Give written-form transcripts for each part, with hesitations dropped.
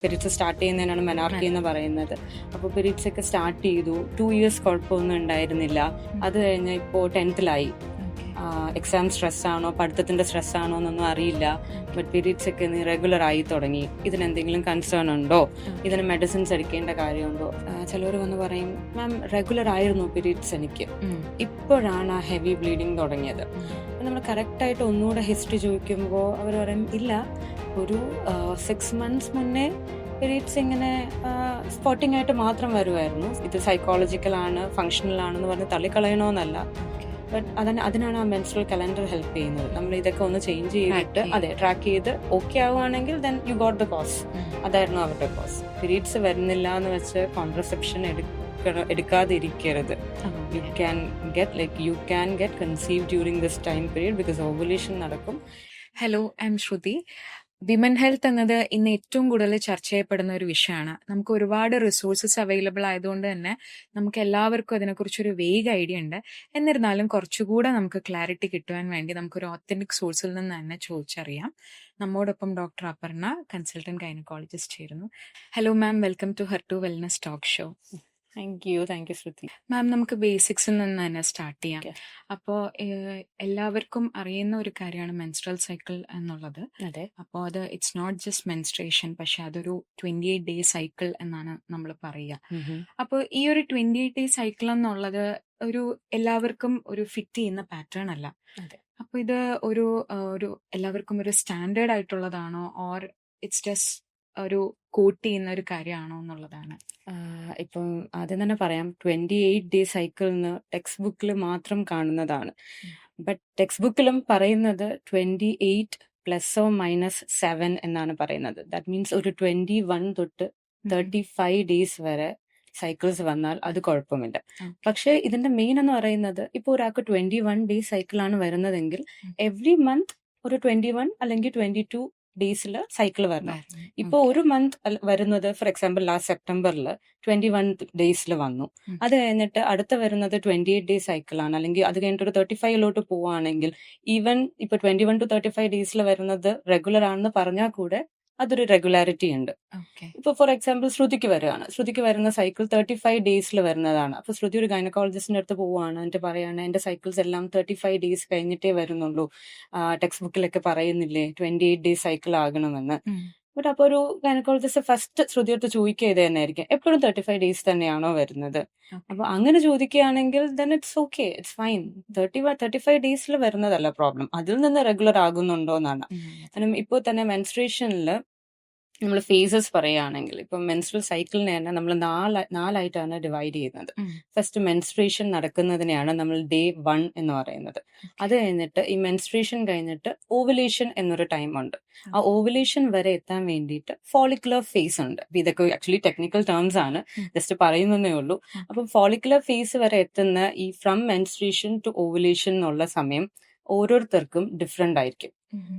Periods start ചെയ്യുന്നതിനാണ് menarche എന്ന് പറയുന്നത്. അപ്പോൾ പീരീഡ്സ് ഒക്കെ സ്റ്റാർട്ട് ചെയ്തു. 2 years കുഴപ്പമൊന്നും ഉണ്ടായിരുന്നില്ല. അത് കഴിഞ്ഞ് ഇപ്പോൾ 10th-ലായി. എക്സാം സ്ട്രെസ്സാണോ പഠിത്തത്തിന്റെ സ്ട്രെസ്സാണോ എന്നൊന്നും അറിയില്ല. ബട്ട് പീരീഡ്സ് ഒക്കെ ഇറഗുലർ ആയി തുടങ്ങി. ഇതിനെന്തെങ്കിലും കൺസേൺ ഉണ്ടോ, ഇതിന് മെഡിസിൻസ് എടുക്കേണ്ട കാര്യമുണ്ടോ? ചിലർ വന്ന് പറയും, മാം റെഗുലർ ആയിരുന്നു പീരീഡ്സ് എനിക്ക്, ഇപ്പോഴാണ് ആ ഹെവി ബ്ലീഡിങ് തുടങ്ങിയത്. നമ്മൾ കറക്റ്റായിട്ട് ഒന്നുകൂടെ ഹിസ്റ്ററി ചോദിക്കുമ്പോൾ അവർ പറയും, ഇല്ല, ഒരു 6 months മുന്നേ പീരീഡ്സ് ഇങ്ങനെ സ്പോട്ടിംഗ് ആയിട്ട് മാത്രം വരുമായിരുന്നു. ഇത് സൈക്കോളജിക്കൽ ആണ്, ഫങ്ഷണൽ ആണെന്ന് പറഞ്ഞ് തള്ളിക്കളയണമെന്നല്ല. ബട്ട് അതിനാണ് ആ മെൻസ്ട്രൽ കലണ്ടർ ഹെൽപ്പ് ചെയ്യുന്നത്. നമ്മൾ ഇതൊക്കെ ഒന്ന് ചേഞ്ച് ചെയ്തിട്ട് ട്രാക്ക് ചെയ്ത് ഓക്കെ ആവുകയാണെങ്കിൽ then you got the cause. അതായിരുന്നു അവരുടെ കോസ്. പീരീഡ്സ് വരുന്നില്ല എന്ന് വെച്ച് കോൺട്രസെപ്ഷൻ എടുക്കാതിരിക്കരുത്. You can get conceive during this time period because ovulation നടക്കും. Hello, I'm Shruthi. Women health എന്നത് ഇന്ന് ഏറ്റവും കൂടുതൽ ചർച്ച ചെയ്യപ്പെടുന്ന ഒരു വിഷയമാണ്. നമുക്ക് ഒരുപാട് റിസോഴ്സസ് അവൈലബിൾ ആയതുകൊണ്ട് തന്നെ നമുക്ക് എല്ലാവർക്കും അതിനെക്കുറിച്ചൊരു വേഗ് ഐഡിയ ഉണ്ട്. എന്നിരുന്നാലും കുറച്ചുകൂടെ നമുക്ക് ക്ലാരിറ്റി കിട്ടുവാൻ വേണ്ടി നമുക്കൊരു ഓത്തന്റിക് സോഴ്സിൽ നിന്ന് തന്നെ ചോദിച്ചറിയാം. നമ്മോടൊപ്പം ഡോക്ടർ അപർണ, കൺസൾട്ടന്റ് ഗൈനക്കോളജിസ്റ്റ് ചേരുന്നു. Hello ma'am, welcome to her to wellness talk show. Thank you Shruthi. Ma'am, നമുക്ക് ബേസിക്സിൽ നിന്ന് തന്നെ സ്റ്റാർട്ട് ചെയ്യാം. അപ്പോൾ എല്ലാവർക്കും അറിയുന്ന ഒരു കാര്യമാണ് മെൻസ്ട്രൽ സൈക്കിൾ എന്നുള്ളത്. അതെ. അപ്പോൾ അത് ഇറ്റ്സ് നോട്ട് ജസ്റ്റ് മെൻസ്ട്രേഷൻ, പക്ഷെ അതൊരു 28 day സൈക്കിൾ എന്നാണ് നമ്മൾ പറയുക. അപ്പോൾ ഈ ഒരു 28 day സൈക്കിൾ എന്നുള്ളത് ഒരു എല്ലാവർക്കും ഒരു ഫിറ്റ് ചെയ്യുന്ന പാറ്റേൺ അല്ല. അപ്പോൾ ഇത് ഒരു എല്ലാവർക്കും ഒരു സ്റ്റാൻഡേർഡ് ആയിട്ടുള്ളതാണോ, ഓർ ഇറ്റ്സ് ജസ്റ്റ് ഒരു കോട്ട് ചെയ്യുന്ന ഒരു കാര്യമാണോ എന്നുള്ളതാണ്. ഇപ്പം ആദ്യം തന്നെ പറയാം, 28 day സൈക്കിളിന് ടെക്സ്റ്റ് ബുക്കിൽ മാത്രം കാണുന്നതാണ്. ബട്ട് ടെക്സ്റ്റ് ബുക്കിലും പറയുന്നത് 28 ± 7 എന്നാണ് പറയുന്നത്. ദാറ്റ് മീൻസ് ഒരു 21 തൊട്ട് 35 days വരെ സൈക്കിൾസ് വന്നാൽ അത് കുഴപ്പമില്ല. പക്ഷെ ഇതിന്റെ മെയിൻ എന്ന് പറയുന്നത്, ഇപ്പോൾ ഒരാൾക്ക് 21 day സൈക്കിളാണ് വരുന്നതെങ്കിൽ എവ്രി മന്ത് ഒരു 21 അല്ലെങ്കിൽ 22 days സൈക്കിൾ വരണം. ഇപ്പൊ ഒരു മന്ത് വരുന്നത്, ഫോർ എക്സാമ്പിൾ ലാസ്റ്റ് സെപ്റ്റംബറിൽ 21 days വന്നു. അത് കഴിഞ്ഞിട്ട് അടുത്ത വരുന്നത് 28 day സൈക്കിളാണ്, അല്ലെങ്കിൽ അത് കഴിഞ്ഞിട്ട് ഒരു 35 പോവുകയാണെങ്കിൽ ഈവൻ ഇപ്പൊ 21 to 35 days വരുന്നത് റെഗുലർ ആണെന്ന് പറഞ്ഞാൽ കൂടെ അതൊരു റെഗുലാരിറ്റി ഉണ്ട്. ഇപ്പൊ ഫോർ എക്സാമ്പിൾ ശ്രുതിക്ക് വരുന്ന സൈക്കിൾ 35 days വരുന്നതാണ്. അപ്പൊ ശ്രുതി ഒരു ഗൈനക്കോളജിസ്റ്റിന്റെ അടുത്ത് പോവുകയാണ്, എന്നിട്ട് പറയാണ്, എന്റെ സൈക്കിൾസ് എല്ലാം 35 days കഴിഞ്ഞിട്ടേ വരുന്നുള്ളൂ, ടെക്സ്റ്റ് ബുക്കിലൊക്കെ പറയുന്നില്ലേ 28 day സൈക്കിൾ ആകണമെന്ന്. ബട്ട് അപ്പൊ ഒരു ഗൈനക്കോളജിസ്റ്റ് ഫസ്റ്റ് ശ്രുതി അടുത്ത് ചോദിക്കുക ഇത് തന്നെയായിരിക്കും, എപ്പോഴും 35 days തന്നെയാണോ വരുന്നത്? അപ്പൊ അങ്ങനെ ചോദിക്കുകയാണെങ്കിൽ then it's okay, it's fine. 35 days വരുന്നതല്ല പ്രോബ്ലം, അതിൽ നിന്ന് റെഗുലർ ആകുന്നുണ്ടോ എന്നാണ്. കാരണം ഇപ്പോൾ തന്നെ മെൻസ്ട്രേഷനിൽ നമ്മൾ ഫേസസ് പറയുകയാണെങ്കിൽ, ഇപ്പൊ മെൻസ്ട്രൽ സൈക്കിളിനെ തന്നെ നമ്മൾ നാലായിട്ടാണ് ഡിവൈഡ് ചെയ്യുന്നത്. ഫസ്റ്റ് മെൻസ്ട്രേഷൻ നടക്കുന്നതിനെയാണ് നമ്മൾ ഡേ 1 എന്ന് പറയുന്നത്. അത് കഴിഞ്ഞിട്ട് ഈ മെൻസ്ട്രേഷൻ കഴിഞ്ഞിട്ട് ഓവുലേഷൻ എന്നൊരു ടൈം ഉണ്ട്. ആ ഓവുലേഷൻ വരെ എത്താൻ വേണ്ടിയിട്ട് ഫോളിക്കുലർ ഫേസ് ഉണ്ട്. ഇതൊക്കെ ആക്ച്വലി ടെക്നിക്കൽ ടേംസ് ആണ്, ജസ്റ്റ് പറയുന്നതേ ഉള്ളൂ. അപ്പം ഫോളിക്കുലർ ഫേസ് വരെ എത്തുന്ന ഈ ഫ്രം മെൻസ്ട്രേഷൻ ടു ഓവുലേഷൻ എന്നുള്ള സമയം ഓരോരുത്തർക്കും ഡിഫറെന്റ് ആയിരിക്കും.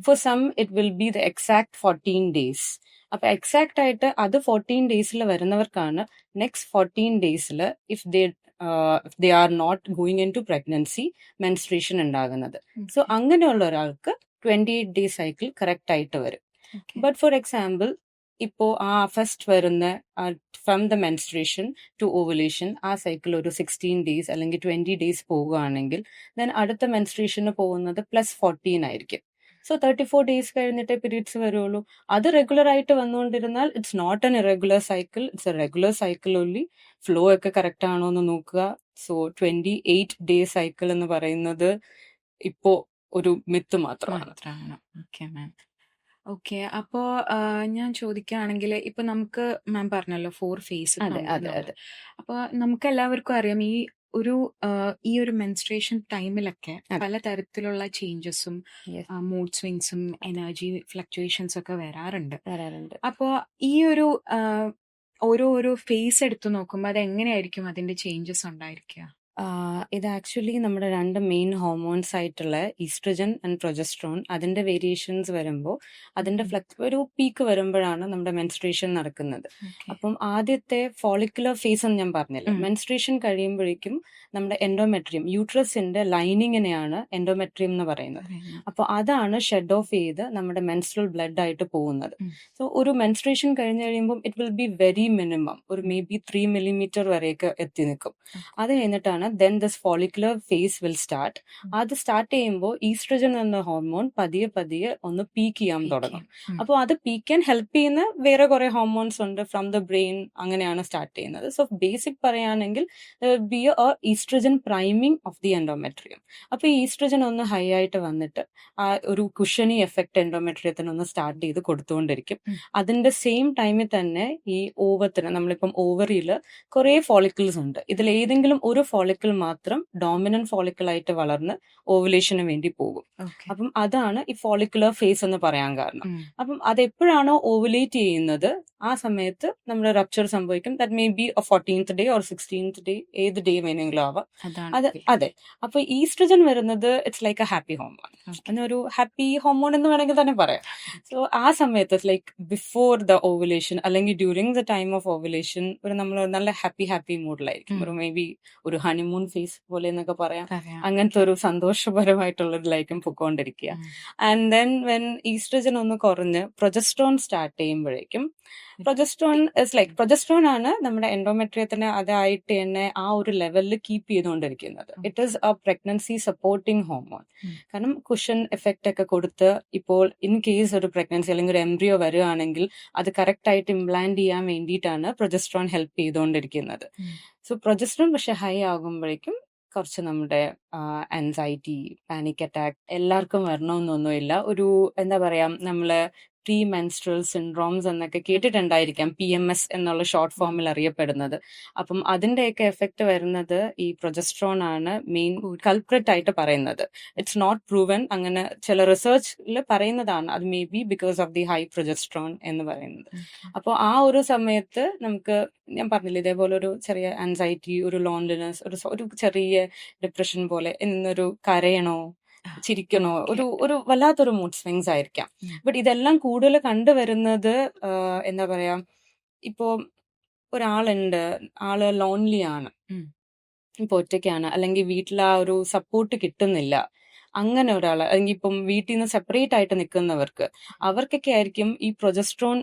For some it will be the exact 14 days. അപ്പൊ എക്സാക്ട് ആയിട്ട് അത് 14 days വരുന്നവർക്കാണ് next 14 days if they are not going in to pregnancy menstruation ഉണ്ടാകുന്നത്. സോ അങ്ങനെയുള്ള ഒരാൾക്ക് 28 day സൈക്കിൾ കറക്റ്റ് ആയിട്ട് വരും. ബട്ട് ഫോർ എക്സാമ്പിൾ ഇപ്പോ ആ ഫസ്റ്റ് വരുന്ന from the menstruation to ovulation ആ സൈക്കിൾ ഒരു 16 days അല്ലെങ്കിൽ 20 days പോവുകയാണെങ്കിൽ ദെൻ അടുത്ത മെൻസ്ട്രേഷന് പോകുന്നത് +14 ആയിരിക്കും. സോ 34 days കഴിഞ്ഞിട്ടേ പീരീഡ്സ് വരുള്ളൂ. അത് റെഗുലർ ആയിട്ട് വന്നുകൊണ്ടിരുന്നാൽ it's not an irregular cycle, it's a regular cycle only. Flow ഒക്കെ കറക്റ്റ് ആണോ എന്ന് നോക്കുക. സോ 28 day സൈക്കിൾ എന്ന് പറയുന്നത് ഇപ്പോ ഒരു മിത്ത് മാത്രമാണ്. ഓക്കെ, അപ്പോ ഞാൻ ചോദിക്കുകയാണെങ്കിൽ, ഇപ്പൊ നമുക്ക് മാം പറഞ്ഞല്ലോ 4 phases. അപ്പൊ നമുക്ക് എല്ലാവർക്കും അറിയാം ഈ ഒരു മെൻസ്ട്രേഷൻ ടൈമിലൊക്കെ പല തരത്തിലുള്ള ചേഞ്ചസും മൂഡ് സ്വിങ്സും എനർജി ഫ്ലക്ച്വേഷൻസ് ഒക്കെ വരാറുണ്ട്. അപ്പോ ഈ ഒരു ഓരോ ഫേസ് എടുത്തു നോക്കുമ്പോൾ അത് എങ്ങനെയായിരിക്കും അതിന്റെ ചേഞ്ചസ് ഉണ്ടായിരിക്കുക? ഇത് ആക്ച്വലി നമ്മുടെ 2 മെയിൻ ഹോർമോൺസ് ആയിട്ടുള്ള ഈസ്ട്രജൻ ആൻഡ് പ്രൊജസ്ട്രോൺ അതിന്റെ വേരിയേഷൻസ് വരുമ്പോൾ അതിന്റെ ഒരു പീക്ക് വരുമ്പോഴാണ് നമ്മുടെ മെൻസ്ട്രേഷൻ നടക്കുന്നത്. ഓക്കെ. അപ്പം ആദ്യത്തെ ഫോളിക്കുലർ ഫേസ് എന്ന് ഞാൻ പറഞ്ഞില്ല, ഉം. മെൻസ്ട്രേഷൻ കഴിയുമ്പോഴേക്കും നമ്മുടെ എൻഡോമെട്രിയം യൂട്രസിന്റെ ലൈനിങ്ങിനെയാണ് എൻഡോമെട്രിയം എന്ന് പറയുന്നത്. അപ്പോൾ അതാണ് ഷെഡ് ഓഫ് ചെയ്ത് നമ്മുടെ മെൻസ്ട്രൽ ബ്ലഡ് ആയിട്ട് പോകുന്നത്. ഉം. സോ ഒരു മെൻസ്ട്രേഷൻ കഴിഞ്ഞ് കഴിയുമ്പോൾ it will be very minimum, ഒരു മേ ബി 3 മില്ലിമീറ്റർ വരെയൊക്കെ എത്തി നിൽക്കും. അത് കഴിഞ്ഞിട്ടാണ് then this follicular phase will start. അത് സ്റ്റാർട്ട് ചെയ്യുമ്പോൾ ഈസ്ട്രജൻ എന്ന ഹോർമോൺ പതിയെ പതിയെ ഒന്ന് പീക്ക് ചെയ്യാൻ തുടങ്ങും. അപ്പോൾ അത് പീക്ക് ചെയ്യാൻ ഹെൽപ്പ് ചെയ്യുന്ന വേറെ കുറെ ഹോർമോൺസ് ഉണ്ട് ഫ്രം ദ ബ്രെയിൻ, അങ്ങനെയാണ് സ്റ്റാർട്ട് ചെയ്യുന്നത്. സോ ബേസിക് പറയുകയാണെങ്കിൽ B A oestrogen priming of the endometrium. അപ്പോൾ ഈ ഈസ്ട്രജൻ ഒന്ന് ഹൈ ആയിട്ട് വന്നിട്ട് ആ ഒരു കുഷനി എഫക്ട് എൻഡോമെട്രിയത്തിന് ഒന്ന് സ്റ്റാർട്ട് ചെയ്ത് കൊടുത്തുകൊണ്ടിരിക്കും. അതിന്റെ സെയിം ടൈമിൽ തന്നെ ഈ ഓവത്തിന്, നമ്മളിപ്പം ഓവറിയിൽ കുറെ ഫോളിക്കിൾസ് ഉണ്ട്. ഇതിൽ ഏതെങ്കിലും ഒരു ഫോളിക്കിൾ മാത്രം ഡോമിനന്റ് ഫോളിക്കിൾ ആയിട്ട് വളർന്ന് ഓവുലേഷന് വേണ്ടി പോകും. അപ്പം അതാണ് ഈ ഫോളിക്കുലർ ഫേസ് എന്ന് പറയാൻ കാരണം. അപ്പം അതെപ്പോഴാണോ ഓവുലേറ്റ് ചെയ്യുന്നത് ആ സമയത്ത് നമ്മുടെ റപ്ചർ സംഭവിക്കും. That may be 14th day or 16th day, ഏത് ഡേ വേണമെങ്കിലും ആവാം. അതെ. അപ്പൊ ഈസ്ട്രജൻ വരുന്നത് it's like A happy hormone, ഒരു ഹാപ്പി ഹോർമോൺ എന്ന് വേണമെങ്കിൽ തന്നെ പറയാം. സോ ആ സമയത്ത് ലൈക്ക് ബിഫോർ ദ ഓവുലേഷൻ അല്ലെങ്കിൽ during the time of ovulation നമ്മൾ നല്ല ഹാപ്പി മൂഡിലായിരിക്കും. ഒരു മേ ബി ഒരു ഹണിമൂൺ ഫേസ് പോലെ എന്നൊക്കെ പറയാം. അങ്ങനത്തെ ഒരു സന്തോഷപരമായിട്ടുള്ളതിലായിരിക്കും പൊക്കോണ്ടിരിക്കുക. ആൻഡ് ദെൻ വെൻ ഈസ്ട്രജൻ ഒന്ന് കുറഞ്ഞ് പ്രൊജസ്ട്രോൺ സ്റ്റാർട്ട് ചെയ്യുമ്പോഴേക്കും, പ്രൊജസ്ട്രോൺ ആണ് നമ്മുടെ എൻഡോമെട്രിയത്തിനെ അതായിട്ട് തന്നെ ആ ഒരു ലെവലിൽ കീപ്പ് ചെയ്തുകൊണ്ടിരിക്കുന്നത്. It is A pregnancy supporting hormone. കാരണം കുഷൻ എഫക്റ്റ് ഒക്കെ കൊടുത്ത് ഇപ്പോൾ ഇൻ കേസ് ഒരു പ്രഗ്നൻസി അല്ലെങ്കിൽ ഒരു എംബ്രിയോ വരികയാണെങ്കിൽ അത് കറക്റ്റ് ആയിട്ട് ഇംപ്ലാന്റ് ചെയ്യാൻ വേണ്ടിയിട്ടാണ് പ്രൊജസ്ട്രോൺ ഹെൽപ്പ് ചെയ്തുകൊണ്ടിരിക്കുന്നത്. സോ പ്രൊജസ്ട്രോൺ പക്ഷെ ഹൈ ആകുമ്പോഴേക്കും കുറച്ച് നമ്മുടെ ആൻസൈറ്റി, പാനിക് അറ്റാക്ക് എല്ലാവർക്കും വരണമെന്നൊന്നുമില്ല. ഒരു എന്താ പറയാ, നമ്മള് പ്രീ മെൻസ്ട്രൽ സിൻഡ്രോംസ് എന്നൊക്കെ കേട്ടിട്ടുണ്ടായിരിക്കാം, PMS എന്നുള്ള ഷോർട്ട് ഫോമിൽ അറിയപ്പെടുന്നത്. അപ്പം അതിന്റെയൊക്കെ എഫക്ട് വരുന്നത് ഈ പ്രൊജസ്ട്രോൺ ആണ് മെയിൻ കൾപ്രിറ്റ് ആയിട്ട് പറയുന്നത്. ഇറ്റ്സ് നോട്ട് പ്രൂവൻ, അങ്ങനെ ചില റിസർച്ചിൽ പറയുന്നതാണ് അത് may be because of the high progesterone എന്ന് പറയുന്നത്. അപ്പോൾ ആ ഒരു സമയത്ത് നമുക്ക്, ഞാൻ പറഞ്ഞില്ല, ഇതേപോലെ ഒരു ചെറിയ ആൻസൈറ്റി, ഒരു ലോൺലിനെസ്, ഒരു ചെറിയ ഡിപ്രഷൻ പോലെ, എന്നൊരു കരയണോ ചിരിക്കണോ, ഒരു വല്ലാത്തൊരു മൂഡ് സ്വിങ്സ് ആയിരിക്കാം. ബട്ട് ഇതെല്ലാം കൂടുതൽ കണ്ടുവരുന്നത് എന്താ പറയാ, ഇപ്പോ ഒരാളുണ്ട്, ആള് ലോൺലി ആണ്, ഇപ്പൊ ഒറ്റയ്ക്കാണ്, അല്ലെങ്കിൽ വീട്ടിൽ ആ ഒരു സപ്പോർട്ട് കിട്ടുന്നില്ല, അങ്ങനെ ഒരാൾ, അല്ലെങ്കിൽ ഇപ്പം വീട്ടിൽ നിന്ന് സെപ്പറേറ്റ് ആയിട്ട് നിൽക്കുന്നവർക്ക്, അവർക്കൊക്കെ ആയിരിക്കും ഈ പ്രൊജസ്ട്രോൺ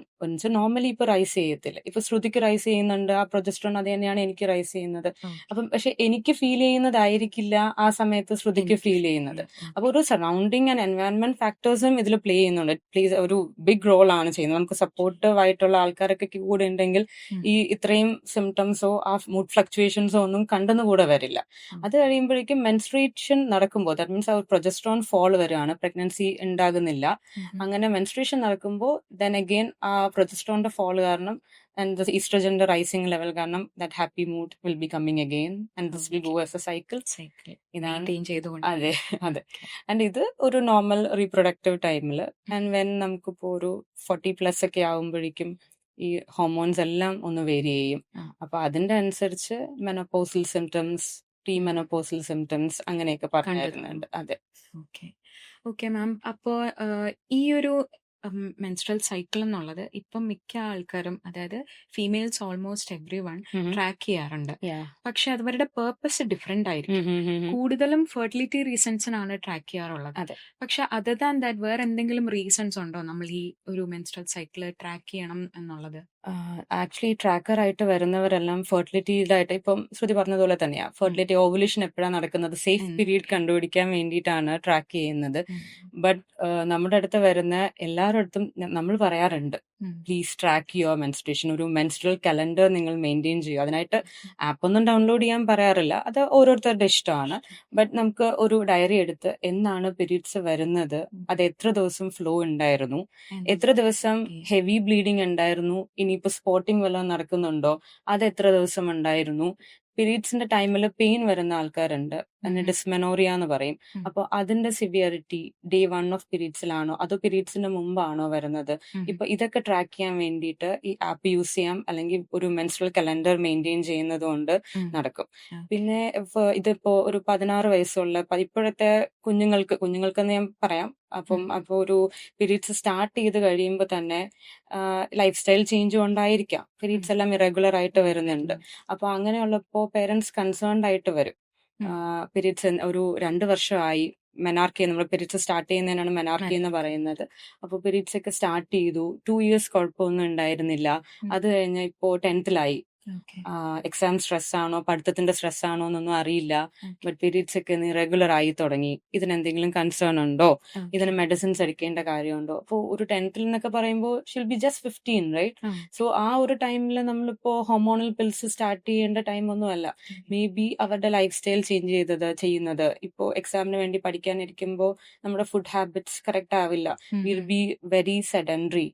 നോർമലി ഇപ്പൊ റൈസ് ചെയ്യത്തില്ല. ഇപ്പൊ ശ്രുതിക്ക് റൈസ് ചെയ്യുന്നുണ്ട്, ആ പ്രൊജസ്ട്രോൺ അത് തന്നെയാണ് എനിക്ക് റൈസ് ചെയ്യുന്നത്. അപ്പം പക്ഷെ എനിക്ക് ഫീൽ ചെയ്യുന്നതായിരിക്കില്ല ആ സമയത്ത് ശ്രുതിക്ക് ഫീൽ ചെയ്യുന്നത്. അപ്പൊ ഒരു സറൗണ്ടിങ് ആൻഡ് എൻവയറൺമെന്റ് ഫാക്ടേഴ്സും ഇതിൽ പ്ലേ ചെയ്യുന്നുണ്ട്. പ്ലീസ് ഒരു ബിഗ് റോൾ ആണ് ചെയ്യുന്നത്. നമുക്ക് സപ്പോർട്ടീവ് ആയിട്ടുള്ള ആൾക്കാരൊക്കെ കൂടെ ഉണ്ടെങ്കിൽ ഈ ഇത്രയും സിംറ്റംസോ ആ മൂഡ് ഫ്ലക്ച്വേഷൻസോ ഒന്നും കണ്ടെന്ന് കൂടെ വരില്ല. അത് കഴിയുമ്പോഴേക്കും മെൻസ്ട്രേഷൻ നടക്കുമ്പോൾ, ദാറ്റ് മീൻസ് ആ പ്രൊജസ്ട്രോൺ ഫോൾ വരികയാണ്, പ്രഗ്നൻസി ഉണ്ടാകുന്നില്ല. അങ്ങനെ മെൻസ്ട്രേഷൻ നടക്കുമ്പോൾ ദെൻ അഗെയിൻ ആ പ്രൊജസ്ട്രോണിന്റെ ഫോൾ കാരണം ആൻഡ് ഈസ്ട്രജന്റെ റൈസിംഗ് ലെവൽ കാരണം that happy mood will be coming again and this will go as A cycle. ഇതാണ്. അതെ. ആൻഡ് ഇത് ഒരു നോർമൽ റീപ്രൊഡക്റ്റീവ് ടൈമിൽ. ആൻഡ് വെൻ നമുക്കിപ്പോ ഒരു 40+ ഒക്കെ ആവുമ്പോഴേക്കും ഈ ഹോർമോൺസ് എല്ലാം ഒന്ന് വേരി ചെയ്യും. അപ്പൊ അതിന്റെ അനുസരിച്ച് menopausal symptoms, pre menopausal symptoms അങ്ങനെയൊക്കെ പറഞ്ഞു തരുന്നുണ്ട്. അതെ. Okay ma'am. അപ്പോ ഈ ഒരു മെൻസ്ട്രൽ സൈക്കിൾ എന്നുള്ളത് ഇപ്പം മിക്ക ആൾക്കാരും, അതായത് females almost every one track ചെയ്യാറുണ്ട്. പക്ഷെ അവരുടെ പേർപ്പസ് ഡിഫറെന്റ് ആയിരിക്കും. കൂടുതലും ഫെർട്ടിലിറ്റി റീസൺസിനാണ് ട്രാക്ക് ചെയ്യാറുള്ളത്. പക്ഷെ അതർ ദാൻ ദാറ്റ് വേറെ എന്തെങ്കിലും റീസൺസ് ഉണ്ടോ നമ്മൾ ഈ ഒരു മെൻസ്ട്രൽ സൈക്കിൾ ട്രാക്ക് ചെയ്യണം എന്നുള്ളത്? ആക്ച്വലി ട്രാക്കർ ആയിട്ട് വരുന്നവരെല്ലാം ഫെർട്ടിലിറ്റിയിലായിട്ട്, ഇപ്പം ശ്രുതി പറഞ്ഞതുപോലെ തന്നെയാ, ഫെർട്ടിലിറ്റി ഓവുലേഷൻ എപ്പോഴാണ് നടക്കുന്നത്, സേഫ് പീരീഡ് കണ്ടുപിടിക്കാൻ വേണ്ടിയിട്ടാണ് ട്രാക്ക് ചെയ്യുന്നത്. ബട്ട് നമ്മുടെ അടുത്ത് വരുന്ന എല്ലാവരുടെ അടുത്തും നമ്മൾ പറയാറുണ്ട്, പ്ലീസ് ട്രാക്ക് യുവർ മെൻസ്ട്രേഷൻ. ഒരു മെൻസ്ട്രൽ കലണ്ടർ നിങ്ങൾ മെയിൻറ്റെയിൻ ചെയ്യുക. അതിനായിട്ട് ആപ്പ് ഒന്നും ഡൗൺലോഡ് ചെയ്യാൻ പറയാറില്ല, അത് ഓരോരുത്തരുടെ ഇഷ്ടമാണ്. ബട്ട് നമുക്ക് ഒരു ഡയറി എടുത്ത് എന്നാണ് പീരീഡ്സ് വരുന്നത്, അത് എത്ര ദിവസം ഫ്ലോ ഉണ്ടായിരുന്നു, എത്ര ദിവസം ഹെവി ബ്ലീഡിങ് ഉണ്ടായിരുന്നു, ഇനിയിപ്പോ സ്പോട്ടിങ് വല്ലതും നടക്കുന്നുണ്ടോ, അത് എത്ര ദിവസം ഉണ്ടായിരുന്നു, പീരീഡ്സിന്റെ ടൈമിൽ പെയിൻ വരുന്ന ആൾക്കാരുണ്ട്, അതിന് ഉം. ഡിസ്മെനോറിയ എന്ന് പറയും. ഉം. അപ്പോൾ അതിന്റെ സിവിയറിറ്റി ഡേ 1 ഓഫ് പീരീഡ്സിലാണോ അതോ പീരീഡ്സിന് മുമ്പാണോ വരുന്നത്? ഉം. ഇപ്പൊ ഇതൊക്കെ ട്രാക്ക് ചെയ്യാൻ വേണ്ടിയിട്ട് ഈ ആപ്പ് യൂസ് ചെയ്യാം, അല്ലെങ്കിൽ ഒരു മെൻസ്ട്രൽ കലണ്ടർ മെയിൻറ്റെയിൻ ചെയ്യുന്നത് കൊണ്ട് ഉം. നടക്കും. ആ. പിന്നെ ഇതിപ്പോ ഒരു 16 വയസ്സുള്ള ഇപ്പോഴത്തെ കുഞ്ഞുങ്ങൾക്കെന്ന് ഞാൻ പറയാം. അപ്പൊ ഒരു പീരീഡ്സ് സ്റ്റാർട്ട് ചെയ്ത് കഴിയുമ്പോൾ തന്നെ ലൈഫ് സ്റ്റൈൽ ചേഞ്ച് കൊണ്ടായിരിക്കാം പീരീഡ്സ് എല്ലാം ഇറഗുലർ ആയിട്ട് വരുന്നുണ്ട്. അപ്പൊ അങ്ങനെയുള്ളപ്പോ പേരൻസ് കൺസേൺഡ് ആയിട്ട് വരും. പീരീഡ്സ് ഒരു 2 വർഷമായി മെനാർക്കി, നമ്മൾ പീരീഡ്സ് സ്റ്റാർട്ട് ചെയ്യുന്നതിനാണ് മെനാർക്കി എന്ന് പറയുന്നത്. അപ്പോൾ പീരീഡ്സ് ഒക്കെ സ്റ്റാർട്ട് ചെയ്തു, 2 ഇയേഴ്സ് കുഴപ്പമൊന്നും ഉണ്ടായിരുന്നില്ല. അത് കഴിഞ്ഞ് ഇപ്പോ 10th-ലായി. എക്സാം സ്ട്രെസ് ആണോ പഠിത്തത്തിന്റെ സ്ട്രെസ് ആണോ എന്നൊന്നും അറിയില്ല. ബട്ട് പീരീഡ്സ് ഒക്കെ ഇറഗുലർ ആയി തുടങ്ങി. ഇതിനെന്തെങ്കിലും കൺസേൺ ഉണ്ടോ? ഇതിന് മെഡിസിൻസ് എടുക്കേണ്ട കാര്യമുണ്ടോ? അപ്പോൾ ഒരു 10th എന്നൊക്കെ പറയുമ്പോൾ ഷിൽ ബി ജസ്റ്റ് 15, റൈറ്റ്? സോ ആ ഒരു ടൈമിൽ നമ്മളിപ്പോ ഹോർമോണൽ പിൽസ് സ്റ്റാർട്ട് ചെയ്യേണ്ട ടൈം ഒന്നും അല്ല. മേ ബി അവരുടെ ലൈഫ് സ്റ്റൈൽ ചേഞ്ച് ചെയ്യുന്നത് ഇപ്പോ എക്സാമിന് വേണ്ടി പഠിക്കാനിരിക്കുമ്പോൾ നമ്മുടെ ഫുഡ് ഹാബിറ്റ്സ് കറക്റ്റ് ആവില്ല. Will be very sedentary.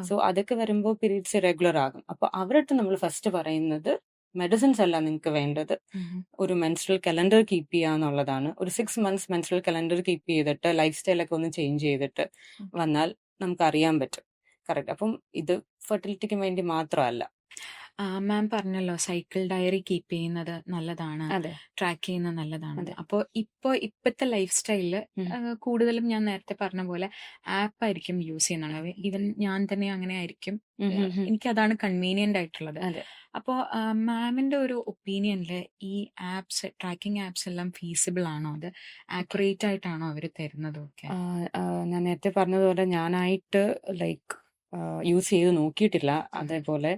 So അതൊക്കെ വരുമ്പോൾ പീരീഡ്സ് ഇറഗുലർ ആകും. അപ്പൊ അവരുടെ നമ്മൾ ഫസ്റ്റ് പറയുന്നത് മെഡിസിൻസ് അല്ല നിങ്ങൾക്ക് വേണ്ടത്, ഒരു മെൻസ്ട്രൽ കലണ്ടർ കീപ്പ് ചെയ്യാന്നുള്ളതാണ്. ഒരു 6 months മെൻസ്ട്രൽ കലണ്ടർ കീപ്പ് ചെയ്തിട്ട് ലൈഫ് സ്റ്റൈലൊക്കെ ഒന്ന് ചേഞ്ച് ചെയ്തിട്ട് വന്നാൽ നമുക്ക് അറിയാൻ പറ്റും. കറക്റ്റ്. അപ്പം ഇത് ഫെർട്ടിലിറ്റിക്ക് വേണ്ടി മാത്രമല്ല. മാം പറഞ്ഞല്ലോ സൈക്കിൾ ഡയറി കീപ്പ് ചെയ്യുന്നത് നല്ലതാണ്, അതെ ട്രാക്ക് ചെയ്യുന്നത് നല്ലതാണ്. അതെ. അപ്പോൾ ഇപ്പോഴത്തെ ലൈഫ് സ്റ്റൈലില് കൂടുതലും ഞാൻ നേരത്തെ പറഞ്ഞ പോലെ ആപ്പ് ആയിരിക്കും യൂസ് ചെയ്യുന്നുള്ളത്. ഈവൻ ഞാൻ തന്നെ അങ്ങനെ ആയിരിക്കും. എനിക്ക് അതാണ് കൺവീനിയന്റ് ആയിട്ടുള്ളത്. അതെ. അപ്പോൾ മാമിന്റെ ഒരു ഒപ്പീനിയനിൽ ഈ ആപ്സ്, ട്രാക്കിംഗ് ആപ്സ് എല്ലാം ഫീസിബിൾ ആണോ? അത് ആക്യുറേറ്റ് ആയിട്ടാണോ അവർ തരുന്നതും ഒക്കെ? ഞാൻ നേരത്തെ പറഞ്ഞതുപോലെ ഞാനായിട്ട് ലൈക്ക് യൂസ് ചെയ്ത് നോക്കിയിട്ടില്ല അതേപോലെ.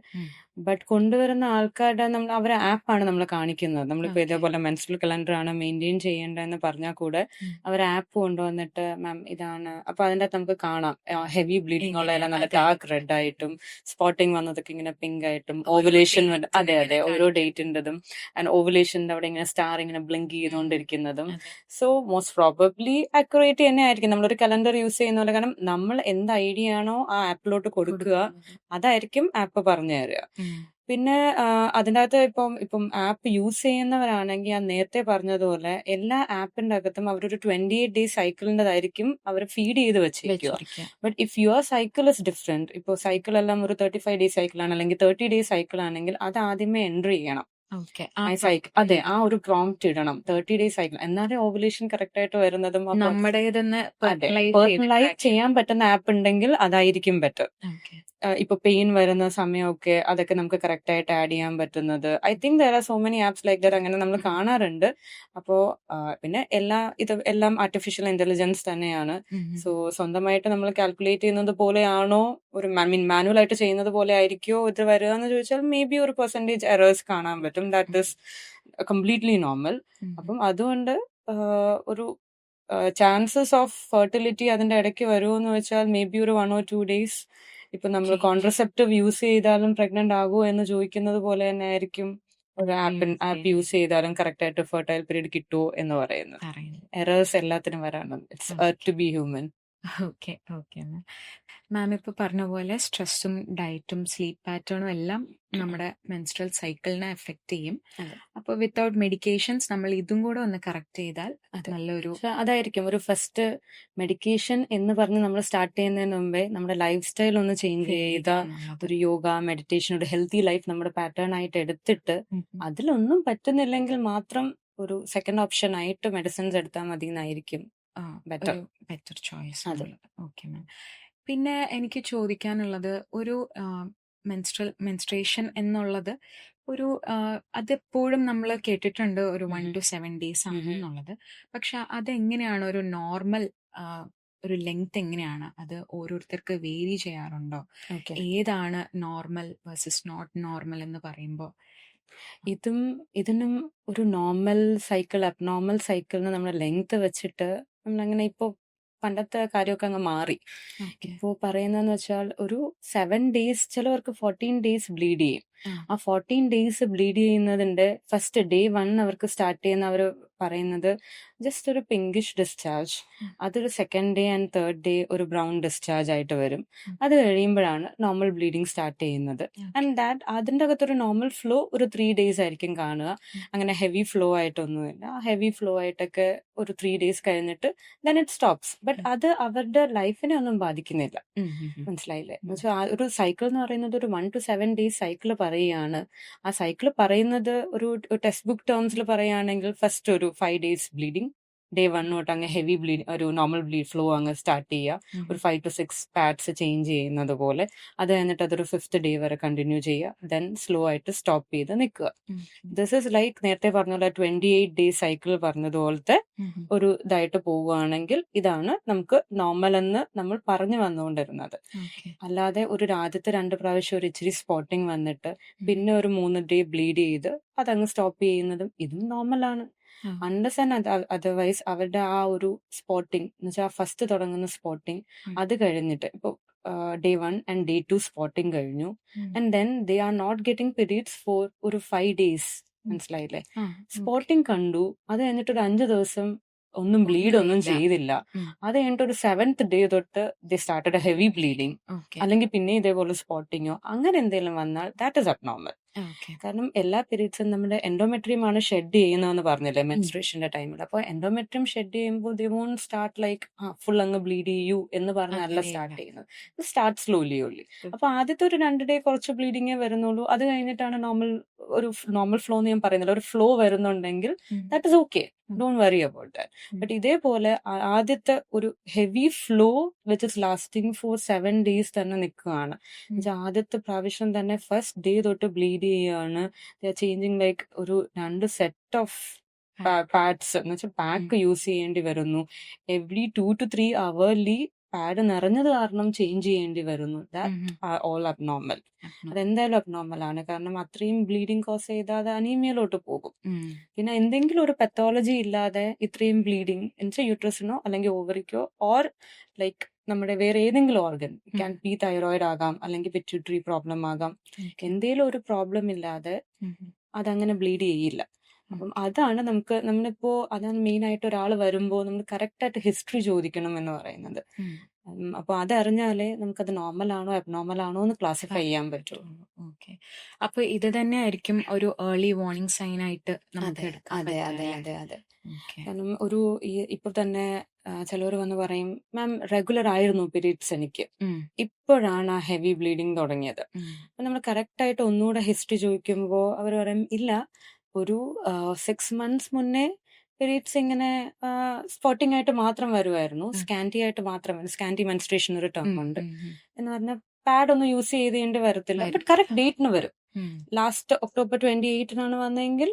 ബട്ട് കൊണ്ടുവരുന്ന ആൾക്കാരുടെ അവരെ ആപ്പാണ് നമ്മൾ കാണിക്കുന്നത്. നമ്മളിപ്പോ ഇതേപോലെ മെൻസ്ട്രൽ കലണ്ടർ ആണ് മെയിൻറ്റെയിൻ ചെയ്യേണ്ടതെന്ന് പറഞ്ഞാൽ കൂടെ അവർ ആപ്പ് കൊണ്ടുവന്നിട്ട് മാം ഇതാണ്, അപ്പൊ അതിൻ്റെ അകത്ത് നമുക്ക് കാണാം ഹെവി ബ്ലീഡിംഗ് ഉള്ളതെല്ലാം നല്ല ഡാർക്ക് റെഡ് ആയിട്ടും സ്പോട്ടിങ് വന്നതൊക്കെ ഇങ്ങനെ പിങ്ക് ആയിട്ടും ഓവുലേഷൻ അതെ ഓരോ ഡേറ്റിൻ്റെതും ആൻഡ് ഓവുലേഷൻ്റെ അവിടെ ഇങ്ങനെ സ്റ്റാർ ഇങ്ങനെ ബ്ലിങ്ക് ചെയ്തുകൊണ്ടിരിക്കുന്നതും. സോ മോസ്റ്റ് പ്രോബബ്ലി അക്യുറേറ്റ് തന്നെ ആയിരിക്കും നമ്മളൊരു കലണ്ടർ യൂസ് ചെയ്യുന്ന പോലെ. കാരണം നമ്മൾ എന്ത് ഐഡിയ ആണോ ആ ആപ്പിലോട്ട് കൊടുക്കുക അതായിരിക്കും ആപ്പ് പറഞ്ഞു തരിക. പിന്നെ അതിൻ്റെ അകത്ത് ഇപ്പം ആപ്പ് യൂസ് ചെയ്യുന്നവരാണെങ്കിൽ ഞാൻ നേരത്തെ പറഞ്ഞതുപോലെ എല്ലാ ആപ്പിന്റെ അകത്തും അവരൊരു 28 days സൈക്കിളിൻ്റെതായിരിക്കും അവർ ഫീഡ് ചെയ്ത് വെച്ചിരിക്കുക. But if your cycle is different, ഇപ്പോൾ സൈക്കിൾ എല്ലാം ഒരു 35 days സൈക്കിളാണ് അല്ലെങ്കിൽ 30 days സൈക്കിളാണെങ്കിൽ അത് ആദ്യമേ എൻട്രി ചെയ്യണം. അതെ, ആ ഒരു പ്രോംപ്റ്റ് ഇടണം 30 days സൈക്കിൾ, എന്നാലേ ഓവുലേഷൻ കറക്റ്റ് ആയിട്ട് വരുന്നതും. നമ്മുടേതെന്ന് പേഴ്സണലൈസ് ചെയ്യാൻ പറ്റുന്ന ആപ്പ് ഉണ്ടെങ്കിൽ അതായിരിക്കും ബെറ്റർ. ഇപ്പൊ പെയിൻ വരുന്ന സമയമൊക്കെ അതൊക്കെ നമുക്ക് കറക്റ്റ് ആയിട്ട് ആഡ് ചെയ്യാൻ പറ്റുന്നത്. I think there are so many apps like that, അങ്ങനെ നമ്മൾ കാണാറുണ്ട്. അപ്പോ പിന്നെ എല്ലാം ആർട്ടിഫിഷ്യൽ ഇന്റലിജൻസ് തന്നെയാണ്. സോ സ്വന്തമായിട്ട് നമ്മൾ കാൽക്കുലേറ്റ് ചെയ്യുന്നത് പോലെയാണോ, ഒരു മാനുവൽ ആയിട്ട് ചെയ്യുന്നത് പോലെ ആയിരിക്കോ ഇത് വരിക എന്ന് ചോദിച്ചാൽ മേ ബി ഒരു പെർസെന്റേജ് എറേഴ്സ് കാണാൻ പറ്റും. That is completely normal. അപ്പം അതുകൊണ്ട് ഒരു ചാൻസസ് ഓഫ് ഫെർട്ടിലിറ്റി അതിന്റെ ഇടയ്ക്ക് വരുമെന്ന് വെച്ചാൽ മേ ബി ഒരു 1 or 2 days. ഇപ്പൊ നമ്മൾ കോൺട്രസെപ്റ്റീവ് യൂസ് ചെയ്താലും പ്രഗ്നന്റ് ആകുമോ എന്ന് ചോദിക്കുന്നത് പോലെ തന്നെ ആയിരിക്കും ഒരു ആപ്പ് യൂസ് ചെയ്താലും കറക്റ്റ് ആയിട്ട് ഫെർട്ടൈൽ പീരീഡ് കിട്ടുമോ എന്ന് പറയുന്നത്. എറേഴ്സ് എല്ലാത്തിനും വരാനുണ്ട്. It's to be human. Okay ma'am ഇപ്പൊ പറഞ്ഞ പോലെ സ്ട്രെസ്സും ഡയറ്റും സ്ലീപ്പ് പാറ്റേണും എല്ലാം നമ്മുടെ മെൻസ്ട്രൽ സൈക്കിളിനെ എഫക്ട് ചെയ്യും. അപ്പൊ വിത്തൗട്ട് മെഡിക്കേഷൻസ് നമ്മൾ ഇതും കൂടെ ഒന്ന് കറക്റ്റ് ചെയ്താൽ നല്ലൊരു അതായിരിക്കും ഒരു ഫസ്റ്റ് മെഡിക്കേഷൻ എന്ന് പറഞ്ഞ് നമ്മൾ സ്റ്റാർട്ട് ചെയ്യുന്നതിന് മുമ്പേ നമ്മുടെ ലൈഫ് സ്റ്റൈൽ ഒന്ന് ചേഞ്ച് ചെയ്ത ഒരു യോഗ, മെഡിറ്റേഷൻ, ഒരു ഹെൽത്തി ലൈഫ് നമ്മുടെ പാറ്റേൺ ആയിട്ട് എടുത്തിട്ട് അതിലൊന്നും പറ്റുന്നില്ലെങ്കിൽ മാത്രം ഒരു സെക്കൻഡ് ഓപ്ഷൻ ആയിട്ട് മെഡിസിൻസ് എടുത്താൽ മതി എന്നായിരിക്കും ബെറ്റർ ചോയ്സ്. Okay ma'am. പിന്നെ എനിക്ക് ചോദിക്കാനുള്ളത്, ഒരു മെൻസ്ട്രേഷൻ എന്നുള്ളത് ഒരു അതെപ്പോഴും നമ്മൾ കേട്ടിട്ടുണ്ട് ഒരു 1 to 7 days ആണ് എന്നുള്ളത്. പക്ഷെ അതെങ്ങനെയാണ് ഒരു നോർമൽ ഒരു ലെങ്ത് എങ്ങനെയാണ്? അത് ഓരോരുത്തർക്ക് വേരി ചെയ്യാറുണ്ടോ? ഏതാണ് നോർമൽ വേഴ്സസ് നോട്ട് നോർമൽ എന്ന് പറയുമ്പോൾ? ഇതിനും ഒരു നോർമൽ സൈക്കിൾ, അബ്നോർമൽ സൈക്കിളിന് നമ്മുടെ ലെങ്ത് വെച്ചിട്ട് നമ്മളങ്ങനെ ഇപ്പൊ പണ്ടത്തെ കാര്യമൊക്കെ അങ്ങ് മാറി. ഇപ്പോ പറയുന്നതെന്ന് വെച്ചാൽ ഒരു 7 days, ചിലവർക്ക് 14 days ബ്ലീഡ് ചെയ്യും. ആ 14 ഡേയ്സ് ബ്ലീഡ് ചെയ്യുന്നതിന്റെ ഫസ്റ്റ് ഡേ 1 അവർക്ക് സ്റ്റാർട്ട് ചെയ്യുന്ന അവർ പറയുന്നത് ജസ്റ്റ് ഒരു പിങ്കിഷ് ഡിസ്ചാർജ്, അതൊരു second day and third day ഒരു ബ്രൗൺ ഡിസ്ചാർജ് ആയിട്ട് വരും. അത് കഴിയുമ്പോഴാണ് നോർമൽ ബ്ലീഡിങ് സ്റ്റാർട്ട് ചെയ്യുന്നത്. ആൻഡ് ദാറ്റ് അതിൻ്റെ അകത്തൊരു നോർമൽ ഫ്ലോ ഒരു 3 ഡേയ്സ് ആയിരിക്കും കാണുക. അങ്ങനെ ഹെവി ഫ്ലോ ആയിട്ടൊന്നുമില്ല. ഹെവി ഫ്ലോ ആയിട്ടൊക്കെ ഒരു 3 ഡേയ്സ് കഴിഞ്ഞിട്ട് ദെൻ ഇറ്റ് സ്റ്റോപ്സ്. ബട്ട് അത് അവരുടെ ലൈഫിനെ ഒന്നും ബാധിക്കുന്നില്ല. മനസ്സിലായില്ലേ? എന്നുവെച്ചാൽ ആ ഒരു സൈക്കിൾ എന്ന് പറയുന്നത് ഒരു 1 to 7 ഡേയ്സ് സൈക്കിൾ പറയുകയാണ്. ആ സൈക്കിൾ പറയുന്നത് ഒരു ടെക്സ്റ്റ് ബുക്ക് ടേംസിൽ പറയുകയാണെങ്കിൽ ഫസ്റ്റ് ഒരു 5 ഡേയ്സ് ബ്ലീഡിങ്, ഡേ 1 തൊട്ട് അങ്ങ് ഹെവി ബ്ലീഡ് ഒരു നോർമൽ ബ്ലീഡ് ഫ്ലോ അങ്ങ് സ്റ്റാർട്ട് ചെയ്യുക, ഒരു 5 to 6 പാഡ്സ് ചേഞ്ച് ചെയ്യുന്നത് പോലെ. അത് കഴിഞ്ഞിട്ട് അതൊരു 5th ഡേ വരെ കണ്ടിന്യൂ ചെയ്യുക, ദെൻ സ്ലോ ആയിട്ട് സ്റ്റോപ്പ് ചെയ്ത് നിൽക്കുക. ദിസ് ഇസ് ലൈക്ക് നേരത്തെ പറഞ്ഞ പോലെ 28 ഡേ സൈക്കിൾ പറഞ്ഞതുപോലത്തെ ഒരു ഇതായിട്ട് പോവുകയാണെങ്കിൽ ഇതാണ് നമുക്ക് നോർമൽ എന്ന് നമ്മൾ പറഞ്ഞു വന്നുകൊണ്ടിരുന്നത്. അല്ലാതെ ഒരു ആദ്യത്തെ 2 പ്രാവശ്യം ഒരു ഇച്ചിരി സ്പോട്ടിങ് വന്നിട്ട് പിന്നെ ഒരു 3 ഡേ ബ്ലീഡ് ചെയ്ത് അതങ്ങ് സ്റ്റോപ്പ് ചെയ്യുന്നതും ഇതും നോർമലാണ്. അണ്ടർസ് ആൻഡ് അതർവൈസ് അവരുടെ ആ ഒരു സ്പോട്ടിങ് എന്ന് വെച്ചാൽ ഫസ്റ്റ് തുടങ്ങുന്ന സ്പോട്ടിങ് അത് കഴിഞ്ഞിട്ട് ഇപ്പൊ ഡേ 1 ആൻഡ് ഡേ 2 സ്പോട്ടിങ് കഴിഞ്ഞു, and then they are not getting periods for ഒരു 5 ഡേയ്സ്. മനസ്സിലായില്ലേ? സ്പോട്ടിങ് കണ്ടു, അത് കഴിഞ്ഞിട്ട് ഒരു 5 ദിവസം ഒന്നും ബ്ലീഡ് ഒന്നും ചെയ്തില്ല. അത് കഴിഞ്ഞിട്ട് ഒരു 7th ഡേ തൊട്ട് ദേ സ്റ്റാർട്ടഡ് ഹെവി ബ്ലീഡിങ്, അല്ലെങ്കിൽ പിന്നെ ഇതേപോലെ സ്പോട്ടിങ്ങോ അങ്ങനെ എന്തെങ്കിലും വന്നാൽ ദാറ്റ് ഇസ് അബ്നോർമൽ. കാരണം എല്ലാ പീരീഡ്സും നമ്മുടെ എൻഡോമെട്രിയം ആണ് ഷെഡ് ചെയ്യുന്നതെന്ന് പറഞ്ഞില്ലേ മെൻസ്ട്രേഷന്റെ ടൈമിൽ. അപ്പോൾ എൻഡോമെട്രിയം ഷെഡ് ചെയ്യുമ്പോൾ ദേ വോണ്ട് സ്റ്റാർട്ട് ലൈക്ക് ഫുൾ അങ്ങ് ബ്ലീഡ് ചെയ്യൂ എന്ന് പറഞ്ഞല്ല സ്റ്റാർട്ട് ചെയ്യുന്നത്. Start slowly only. അപ്പൊ ആദ്യത്തെ ഒരു 2 ഡേ കുറച്ച് ബ്ലീഡിങ്ങേ വരുന്നുള്ളൂ. അത് കഴിഞ്ഞിട്ടാണ് നോർമൽ ഫ്ലോ എന്ന് ഞാൻ പറയുന്നില്ല, ഒരു ഫ്ലോ വരുന്നുണ്ടെങ്കിൽ that is okay, don't worry about that. But ഇതേപോലെ ആദ്യത്തെ ഒരു heavy flow which is lasting for 7 days തന്നെ നിൽക്കുകയാണ്. ആദ്യത്തെ പ്രാവശ്യം തന്നെ ഫസ്റ്റ് ഡേ തൊട്ട് ബ്ലീഡ് ചെയ്യുകയാണ്. ചേഞ്ചിങ് ലൈക്ക് ഒരു 2 സെറ്റ് ഓഫ് പാഡ്സ് എന്ന് വെച്ചാൽ പാക്ക് യൂസ് ചെയ്യേണ്ടി വരുന്നു. എവറി 2 to 3 അവർലി പാഡ് നിറഞ്ഞത് കാരണം ചേഞ്ച് ചെയ്യേണ്ടി വരുന്നു. That all abnormal. അതെന്തായാലും അബ്നോർമൽ ആണ്. കാരണം അത്രയും ബ്ലീഡിങ് കോസ് ചെയ്താൽ അത് അനീമിയയിലോട്ട് പോകും. പിന്നെ എന്തെങ്കിലും ഒരു പെത്തോളജി ഇല്ലാതെ ഇത്രയും ബ്ലീഡിങ് എന്നുവെച്ചാൽ യൂട്രസിനോ അല്ലെങ്കിൽ ഓവറിക്കോ ഓർ ലൈക്ക് നമ്മുടെ വേറെ ഏതെങ്കിലും ഓർഗൻ, ക്യാൻ ബി തൈറോയിഡ് ആകാം, അല്ലെങ്കിൽ പിറ്റ്യൂട്ടറി പ്രോബ്ലം ആകാം, എന്തെങ്കിലും ഒരു പ്രോബ്ലം ഇല്ലാതെ അതങ്ങനെ ബ്ലീഡ് ചെയ്യില്ല. അപ്പം അതാണ് നമ്മളിപ്പോ അതാണ് മെയിൻ ആയിട്ട് ഒരാൾ വരുമ്പോൾ നമ്മൾ കറക്റ്റ് ആയിട്ട് ഹിസ്റ്ററി ചോദിക്കണം എന്ന് പറയുന്നത്. അപ്പൊ അതറിഞ്ഞാലേ നമുക്കത് നോർമൽ ആണോ അബ്നോർമൽ ആണോ എന്ന് ക്ലാസിഫൈ ചെയ്യാൻ പറ്റുള്ളൂ. ഓക്കെ. അപ്പൊ ഇത് തന്നെ ആയിരിക്കും ഒരു ഏർലി വാർണിംഗ് സൈൻ ആയിട്ട് നമുക്ക് അതെ എടുക്കാൻ അതെ പറ്റുക അതെ അല്ലേ? അതെ അതെ. കാരണം ഇപ്പൊ തന്നെ ചിലവർ വന്ന് പറയും, മാം റെഗുലർ ആയിരുന്നു പീരീഡ്സ് എനിക്ക്, ഇപ്പോഴാണ് ആ ഹെവി ബ്ലീഡിങ് തുടങ്ങിയത്. അപ്പൊ നമ്മൾ കറക്റ്റ് ആയിട്ട് ഒന്നുകൂടെ ഹിസ്റ്ററി ചോദിക്കുമ്പോൾ അവർ പറയും ഇല്ല, ഒരു 6 months മുന്നേ പീരീഡ്സ് ഇങ്ങനെ സ്പോട്ടിംഗ് ആയിട്ട് മാത്രം വരുമായിരുന്നു, സ്കാൻറ്റി ആയിട്ട് മാത്രം. സ്കാൻറ്റി മെൻസ്ട്രേഷൻ ഒരു ടേം ഉണ്ട് എന്ന് പറഞ്ഞാൽ പാഡ് ഒന്നും യൂസ് ചെയ്തേണ്ടി വരത്തില്ല. ബട്ട് കറക്റ്റ് ഡേറ്റിന് വരും. ലാസ്റ്റ് ഒക്ടോബർ 28 വന്നെങ്കിൽ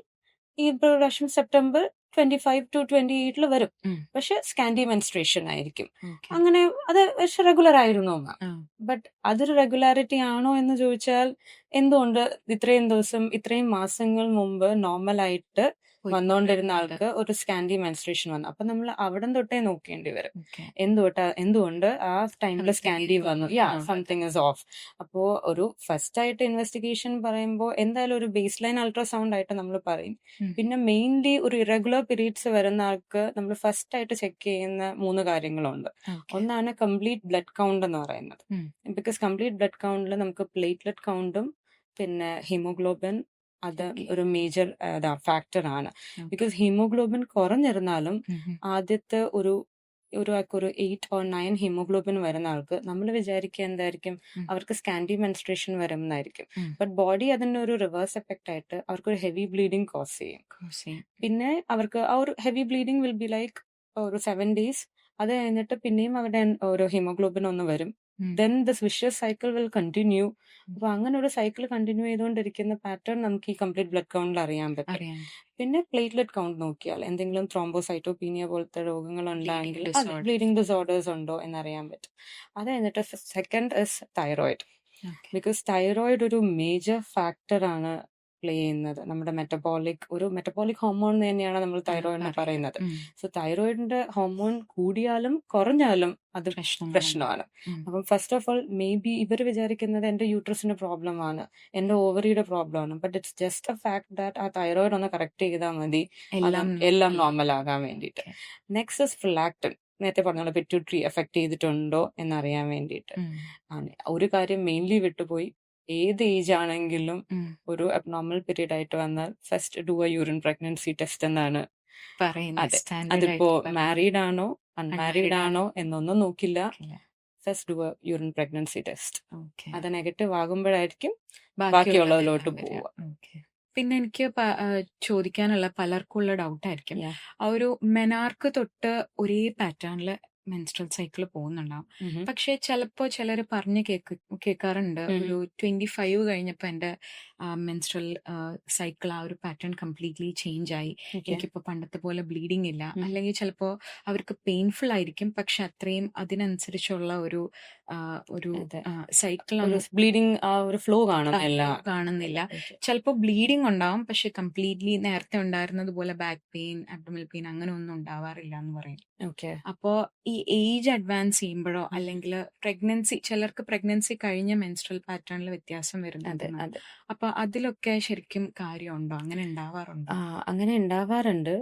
ഈ പ്രാവശ്യം സെപ്റ്റംബർ 25 to 28 വരും. പക്ഷെ സ്കാൻറ്റി മെൻസ്ട്രേഷൻ ആയിരിക്കും. അങ്ങനെ അത് പക്ഷെ റെഗുലർ ആയിരുന്നു. ബട്ട് അതൊരു റെഗുലാരിറ്റി ആണോ എന്ന് ചോദിച്ചാൽ എന്തുകൊണ്ട് ഇത്രയും ദിവസം ഇത്രയും മാസങ്ങൾ മുമ്പ് നോർമലായിട്ട് വന്നുകൊണ്ടിരുന്ന ആൾക്ക് ഒരു സ്കാൻറ്റി മെൻസ്ട്രേഷൻ വന്നു. അപ്പൊ നമ്മൾ അവിടെ തൊട്ടേ നോക്കേണ്ടി വരും, എന്തുകൊണ്ട് ആ ടൈമിൽ സ്കാൻറ്റി വന്നു, സംതിങ് ഇസ് ഓഫ്. അപ്പോ ഒരു ഫസ്റ്റ് ആയിട്ട് ഇൻവെസ്റ്റിഗേഷൻ പറയുമ്പോൾ എന്തായാലും ഒരു ബേസ് ലൈൻ അൾട്രാസൗണ്ട് ആയിട്ട് നമ്മൾ പറയും. പിന്നെ മെയിൻലി ഒരു ഇറഗുലർ പീരീഡ്സ് വരുന്ന ആൾക്ക് നമ്മൾ ഫസ്റ്റ് ആയിട്ട് ചെക്ക് ചെയ്യുന്ന 3 കാര്യങ്ങളുണ്ട്. ഒന്നാണ് കംപ്ലീറ്റ് ബ്ലഡ് കൗണ്ട് എന്ന് പറയുന്നത്. ബിക്കോസ് കംപ്ലീറ്റ് ബ്ലഡ് കൗണ്ടിൽ നമുക്ക് പ്ലേറ്റ്ലെറ്റ് കൗണ്ടും പിന്നെ ഹീമോഗ്ലോബിൻ അത് ഒരു മേജർ ഫാക്ടർ ആണ്. ബിക്കോസ് ഹീമോഗ്ലോബിൻ കുറഞ്ഞിരുന്നാലും ആദ്യത്തെ ഒരു 8 or 9 ഹീമോഗ്ലോബിൻ വരുന്ന ആൾക്ക് നമ്മൾ വിചാരിക്കുക എന്തായിരിക്കും, അവർക്ക് സ്കാൻറ്റി മെൻസ്ട്രേഷൻ വരുന്നതായിരിക്കും. ബട്ട് ബോഡി അതിന്റെ ഒരു റിവേഴ്സ് എഫക്റ്റ് ആയിട്ട് അവർക്കൊരു ഹെവി ബ്ലീഡിങ് കോസ് ചെയ്യും. പിന്നെ അവർക്ക് ആ ഒരു heavy bleeding will be like ഒരു 7 days. അത് കഴിഞ്ഞിട്ട് പിന്നെയും അവരുടെ ഒരു ഹീമോഗ്ലോബിൻ ഒന്ന് വരും. Then this vicious cycle will continue. അപ്പൊ അങ്ങനെ ഒരു സൈക്കിൾ കണ്ടിന്യൂ ചെയ്തുകൊണ്ടിരിക്കുന്ന പാറ്റേൺ നമുക്ക് ഈ കംപ്ലീറ്റ് ബ്ലഡ് കൗണ്ടിൽ അറിയാൻ പറ്റും. പിന്നെ പ്ലേറ്റ്ലെറ്റ് കൗണ്ട് നോക്കിയാൽ എന്തെങ്കിലും ത്രോംബോസൈറ്റോപീനിയ പോലത്തെ രോഗങ്ങൾ ഉണ്ടെങ്കിൽ ബ്ലീഡിംഗ് ഡിസോർഡേഴ്സ് ഉണ്ടോ എന്നറിയാൻ പറ്റും. അത് കഴിഞ്ഞിട്ട് second is thyroid. Because thyroid ഒരു മേജർ ഫാക്ടർ ആണ് പ്ലേ ചെയ്യുന്നത്. നമ്മുടെ മെറ്റബോളിക് ഹോർമോൺ തന്നെയാണ് നമ്മൾ തൈറോയിഡിനെ പറയാ. പറയുന്നത്. സോ തൈറോയിഡിന്റെ ഹോർമോൺ കൂടിയാലും കുറഞ്ഞാലും അത് പ്രശ്നങ്ങളുണ്ട്. പ്രശ്നമാണ്. അപ്പം first of all may be ഇവർ വിചാരിക്കുന്നത് എന്റെ യൂട്രസിന്റെ പ്രോബ്ലം ആണ്, എന്റെ ഓവറിയുടെ പ്രോബ്ലം ആണ്. But it's just A fact that ആ തൈറോയിഡ് ഒന്ന് കറക്റ്റ് ചെയ്താൽ മതി എല്ലാം നോർമൽ ആകാൻ വേണ്ടിയിട്ട്. Next is prolactin. നേരത്തെ പറഞ്ഞ പിറ്റ്യൂട്ടറി എഫക്ട് ചെയ്തിട്ടുണ്ടോ എന്നറിയാൻ വേണ്ടിയിട്ട് ആണ്. ഒരു കാര്യം മെയിൻലി വിട്ടുപോയി, ഏത് ഏജ് ആണെങ്കിലും ഒരു അബ്നോർമൽ പീരീഡ് ആയിട്ട് വന്നാൽ first do A urine pregnancy test എന്നാണ് പറയുന്നത്. അതിപ്പോ മാരീഡ് ആണോ അൺമാരീഡ് ആണോ എന്നൊന്നും നോക്കില്ല, first do A urine pregnancy test. അത് നെഗറ്റീവ് ആകുമ്പോഴായിരിക്കും ബാക്കിയുള്ളതിലോട്ട് പോവുക. പിന്നെ എനിക്ക് ചോദിക്കാനുള്ള പലർക്കുള്ള ഡൗട്ടായിരിക്കും, ആ ഒരു മെനാർക്ക് തൊട്ട് ഒരേ പാറ്റേണില് മെൻസ്ട്രൽ സൈക്കിൾ പോകുന്നുണ്ടാവും. പക്ഷെ ചിലപ്പോ ചിലർ പറഞ്ഞ് കേൾക്കാറുണ്ട്, ഒരു 25 കഴിഞ്ഞപ്പോ എന്റെ മെൻസ്ട്രൽ സൈക്കിൾ ആ ഒരു പാറ്റേൺ കംപ്ലീറ്റ്ലി ചേഞ്ച് ആയി, എനിക്കിപ്പോ പണ്ടത്തെ പോലെ ബ്ലീഡിങ് ഇല്ല. അല്ലെങ്കിൽ ചിലപ്പോ അവർക്ക് പെയിൻഫുൾ ആയിരിക്കും, പക്ഷെ അത്രയും അതിനനുസരിച്ചുള്ള ഒരു സൈക്കിൾ ബ്ലീഡിങ് ഒരു ഫ്ലോ കാണുന്നില്ല. ചിലപ്പോ ബ്ലീഡിങ് ഉണ്ടാവും, പക്ഷെ കംപ്ലീറ്റ്ലി നേരത്തെ ഉണ്ടായിരുന്നത് പോലെ ബാക്ക് പെയിൻ, അബ്ഡോമിനൽ പെയിൻ അങ്ങനെ ഒന്നും ഉണ്ടാവാറില്ല എന്ന് പറയും. അപ്പോ ഈ ഏജ് അഡ്വാൻസ് ചെയ്യുമ്പോഴോ അല്ലെങ്കിൽ ചിലർക്ക് പ്രഗ്നൻസി കഴിഞ്ഞ മെൻസ്ട്രൽ പാറ്റേണിൽ വ്യത്യാസം വരുന്നുണ്ട്. അപ്പൊ അതിലൊക്കെ ശരിക്കും കാര്യമുണ്ടോ? അങ്ങനെ ഉണ്ടാവാറുണ്ടോ? അങ്ങനെ ഉണ്ടാവാറുണ്ട്.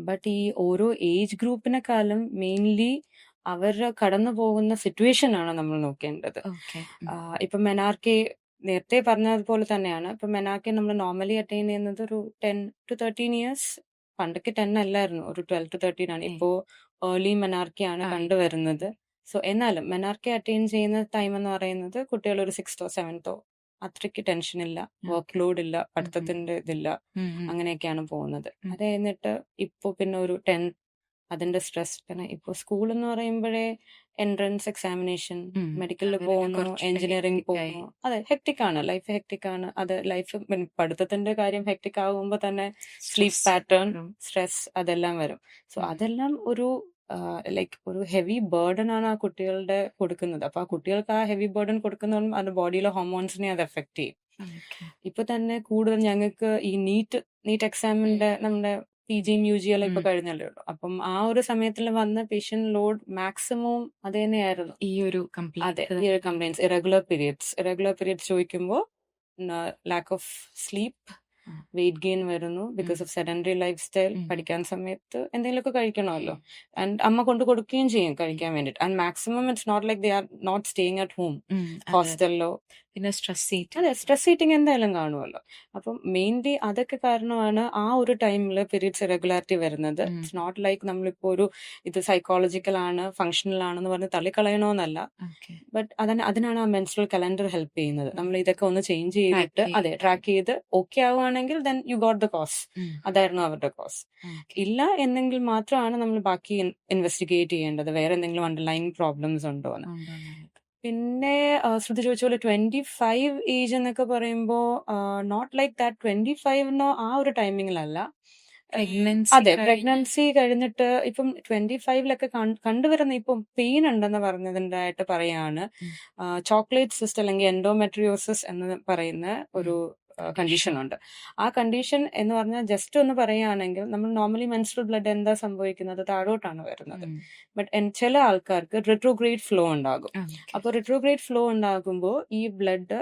ബട്ട് ഈ ഓരോ ഏജ് ഗ്രൂപ്പിനെക്കാളും മെയിൻലി അവർ കടന്നു പോകുന്ന സിറ്റുവേഷൻ ആണ് നമ്മൾ നോക്കേണ്ടത്. ഇപ്പൊ മെനാർക്കി നേരത്തെ പറഞ്ഞതുപോലെ തന്നെയാണ്. ഇപ്പൊ മെനാർക്കി നമ്മൾ നോർമലി അറ്റൈൻ ചെയ്യുന്നത് ഒരു 10 to 13 ഇയേഴ്സ്. പണ്ടൊക്കെ 10 അല്ലായിരുന്നു, ഒരു 12 to 13 ആണ്. ഇപ്പോ ഏർലി മെനാർക്കിയാണ് കണ്ടുവരുന്നത്. സോ എന്നാലും മെനാർക്കി അറ്റൈൻ ചെയ്യുന്ന ടൈം എന്ന് പറയുന്നത് കുട്ടികൾ ഒരു 6th or 7th അത്രയ്ക്ക് ടെൻഷൻ ഇല്ല, വർക്ക് ലോഡ് ഇല്ല, പഠിത്തത്തിന്റെ ഇതില്ല, അങ്ങനെയൊക്കെയാണ് പോകുന്നത്. അത് കഴിഞ്ഞിട്ട് ഇപ്പൊ പിന്നെ ഒരു 10 അതിന്റെ സ്ട്രെസ്. പിന്നെ ഇപ്പൊ സ്കൂൾ എന്ന് പറയുമ്പോഴേ എൻട്രൻസ് എക്സാമിനേഷൻ, മെഡിക്കലിൽ പോകുന്നു, എഞ്ചിനീയറിംഗ് പോകുന്നു. അതെ, ഹെക്ടിക് ആണ്, ലൈഫ് ഹെക്ടിക് ആണ്. അത് ലൈഫ് പഠിത്തത്തിന്റെ കാര്യം ഹെക്ടിക് ആകുമ്പോൾ തന്നെ സ്ലീപ്പ് പാറ്റേൺ, സ്ട്രെസ് അതെല്ലാം വരും. സോ അതെല്ലാം ഒരു ഒരു ഹെവി ബേർഡൻ ആണ് ആ കുട്ടികളുടെ കൊടുക്കുന്നത്. അപ്പൊ ആ കുട്ടികൾക്ക് ആ ഹെവി ബേർഡൻ കൊടുക്കുന്നതും അത് ബോഡിയിലെ ഹോർമോൺസിനെ അത് എഫക്ട് ചെയ്യും. ഇപ്പൊ തന്നെ കൂടുതൽ ഞങ്ങൾക്ക് ഈ നീറ്റ് എക്സാമിന്റെ നമ്മുടെ PGയും UG ഇപ്പൊ കഴിഞ്ഞല്ലേ ഉള്ളൂ. അപ്പം ആ ഒരു സമയത്തിൽ വന്ന പേഷ്യന്റ് ലോഡ് മാക്സിമം അത് തന്നെയായിരുന്നു. ഈ ഒരു കംപ്ലൈൻസ് ഇറഗുലർ പീരിയഡ്സ് ചോദിക്കുമ്പോൾ lack of sleep, weight gain വരുന്നു because of sedentary life style. പഠിക്കാൻ സമയത്ത് എന്തെങ്കിലുമൊക്കെ കഴിക്കണമല്ലോ, ആൻഡ് അമ്മ കൊണ്ട് കൊടുക്കുകയും ചെയ്യും കഴിക്കാൻ വേണ്ടിട്ട്. And maximum it's not like they are not staying at home, ഹോസ്റ്റലിലോ. പിന്നെ സ്ട്രെസ് ഈറ്റിംഗ് എന്തായാലും കാണുമല്ലോ. അപ്പം മെയിൻലി അതൊക്കെ കാരണമാണ് ആ ഒരു ടൈമിൽ പീരിയഡ്സ് ഇറഗുലാരിറ്റി വരുന്നത്. ഇറ്റ്സ് നോട്ട് ലൈക്ക് നമ്മളിപ്പോ ഇത് സൈക്കോളജിക്കൽ ആണ്, ഫങ്ഷണൽ ആണെന്ന് പറഞ്ഞ് തള്ളിക്കളയണോന്നല്ല. ബട്ട് അതിനാണ് ആ മെൻസ്ട്രൽ കലണ്ടർ ഹെൽപ്പ് ചെയ്യുന്നത്. നമ്മൾ ഇതൊക്കെ ഒന്ന് ചേഞ്ച് ചെയ്തിട്ട് ട്രാക്ക് ചെയ്ത് ഓക്കെ ആവുകയാണെങ്കിൽ then you got the cause. അതായിരുന്നു അവരുടെ കോസ്. ഇല്ല എന്നെങ്കിൽ മാത്രമാണ് നമ്മൾ ബാക്കി ഇൻവെസ്റ്റിഗേറ്റ് ചെയ്യേണ്ടത്, വേറെ എന്തെങ്കിലും അണ്ടർലൈൻ പ്രോബ്ലംസ് ഉണ്ടോ എന്ന്. പിന്നെ ശ്രുതി ചോദിച്ച പോലെ 25 ഏജ് എന്നൊക്കെ പറയുമ്പോൾ നോട്ട് ലൈക്ക് ദാറ്റ്. 25 ആ ഒരു ടൈമിങ്ങിലല്ല. അതെ, പ്രഗ്നൻസി കഴിഞ്ഞിട്ട് ഇപ്പം 25 കണ്ടുവരുന്ന ഇപ്പം പെയിൻ ഉണ്ടെന്ന് പറഞ്ഞതിൻ്റെതായിട്ട് പറയാണ് ചോക്ലേറ്റ് സിസ്റ്റ് അല്ലെങ്കിൽ എൻഡോമെട്രിയോസിസ് എന്ന് പറയുന്ന ഒരു കണ്ടീഷൻ ഉണ്ട്. ആ കണ്ടീഷൻ എന്ന് പറഞ്ഞാൽ ജസ്റ്റ് ഒന്ന് പറയുകയാണെങ്കിൽ നമ്മൾ നോർമലി മെൻസ്ട്രൽ ബ്ലഡ് എന്താ സംഭവിക്കുന്നത്, താഴോട്ടാണ് വരുന്നത്. ബട്ട് ചില ആൾക്കാർക്ക് റിട്രോഗ്രേഡ് ഫ്ലോ ഉണ്ടാകും. അപ്പോൾ റിട്രോഗ്രേഡ് ഫ്ലോ ഉണ്ടാകുമ്പോൾ ഈ blood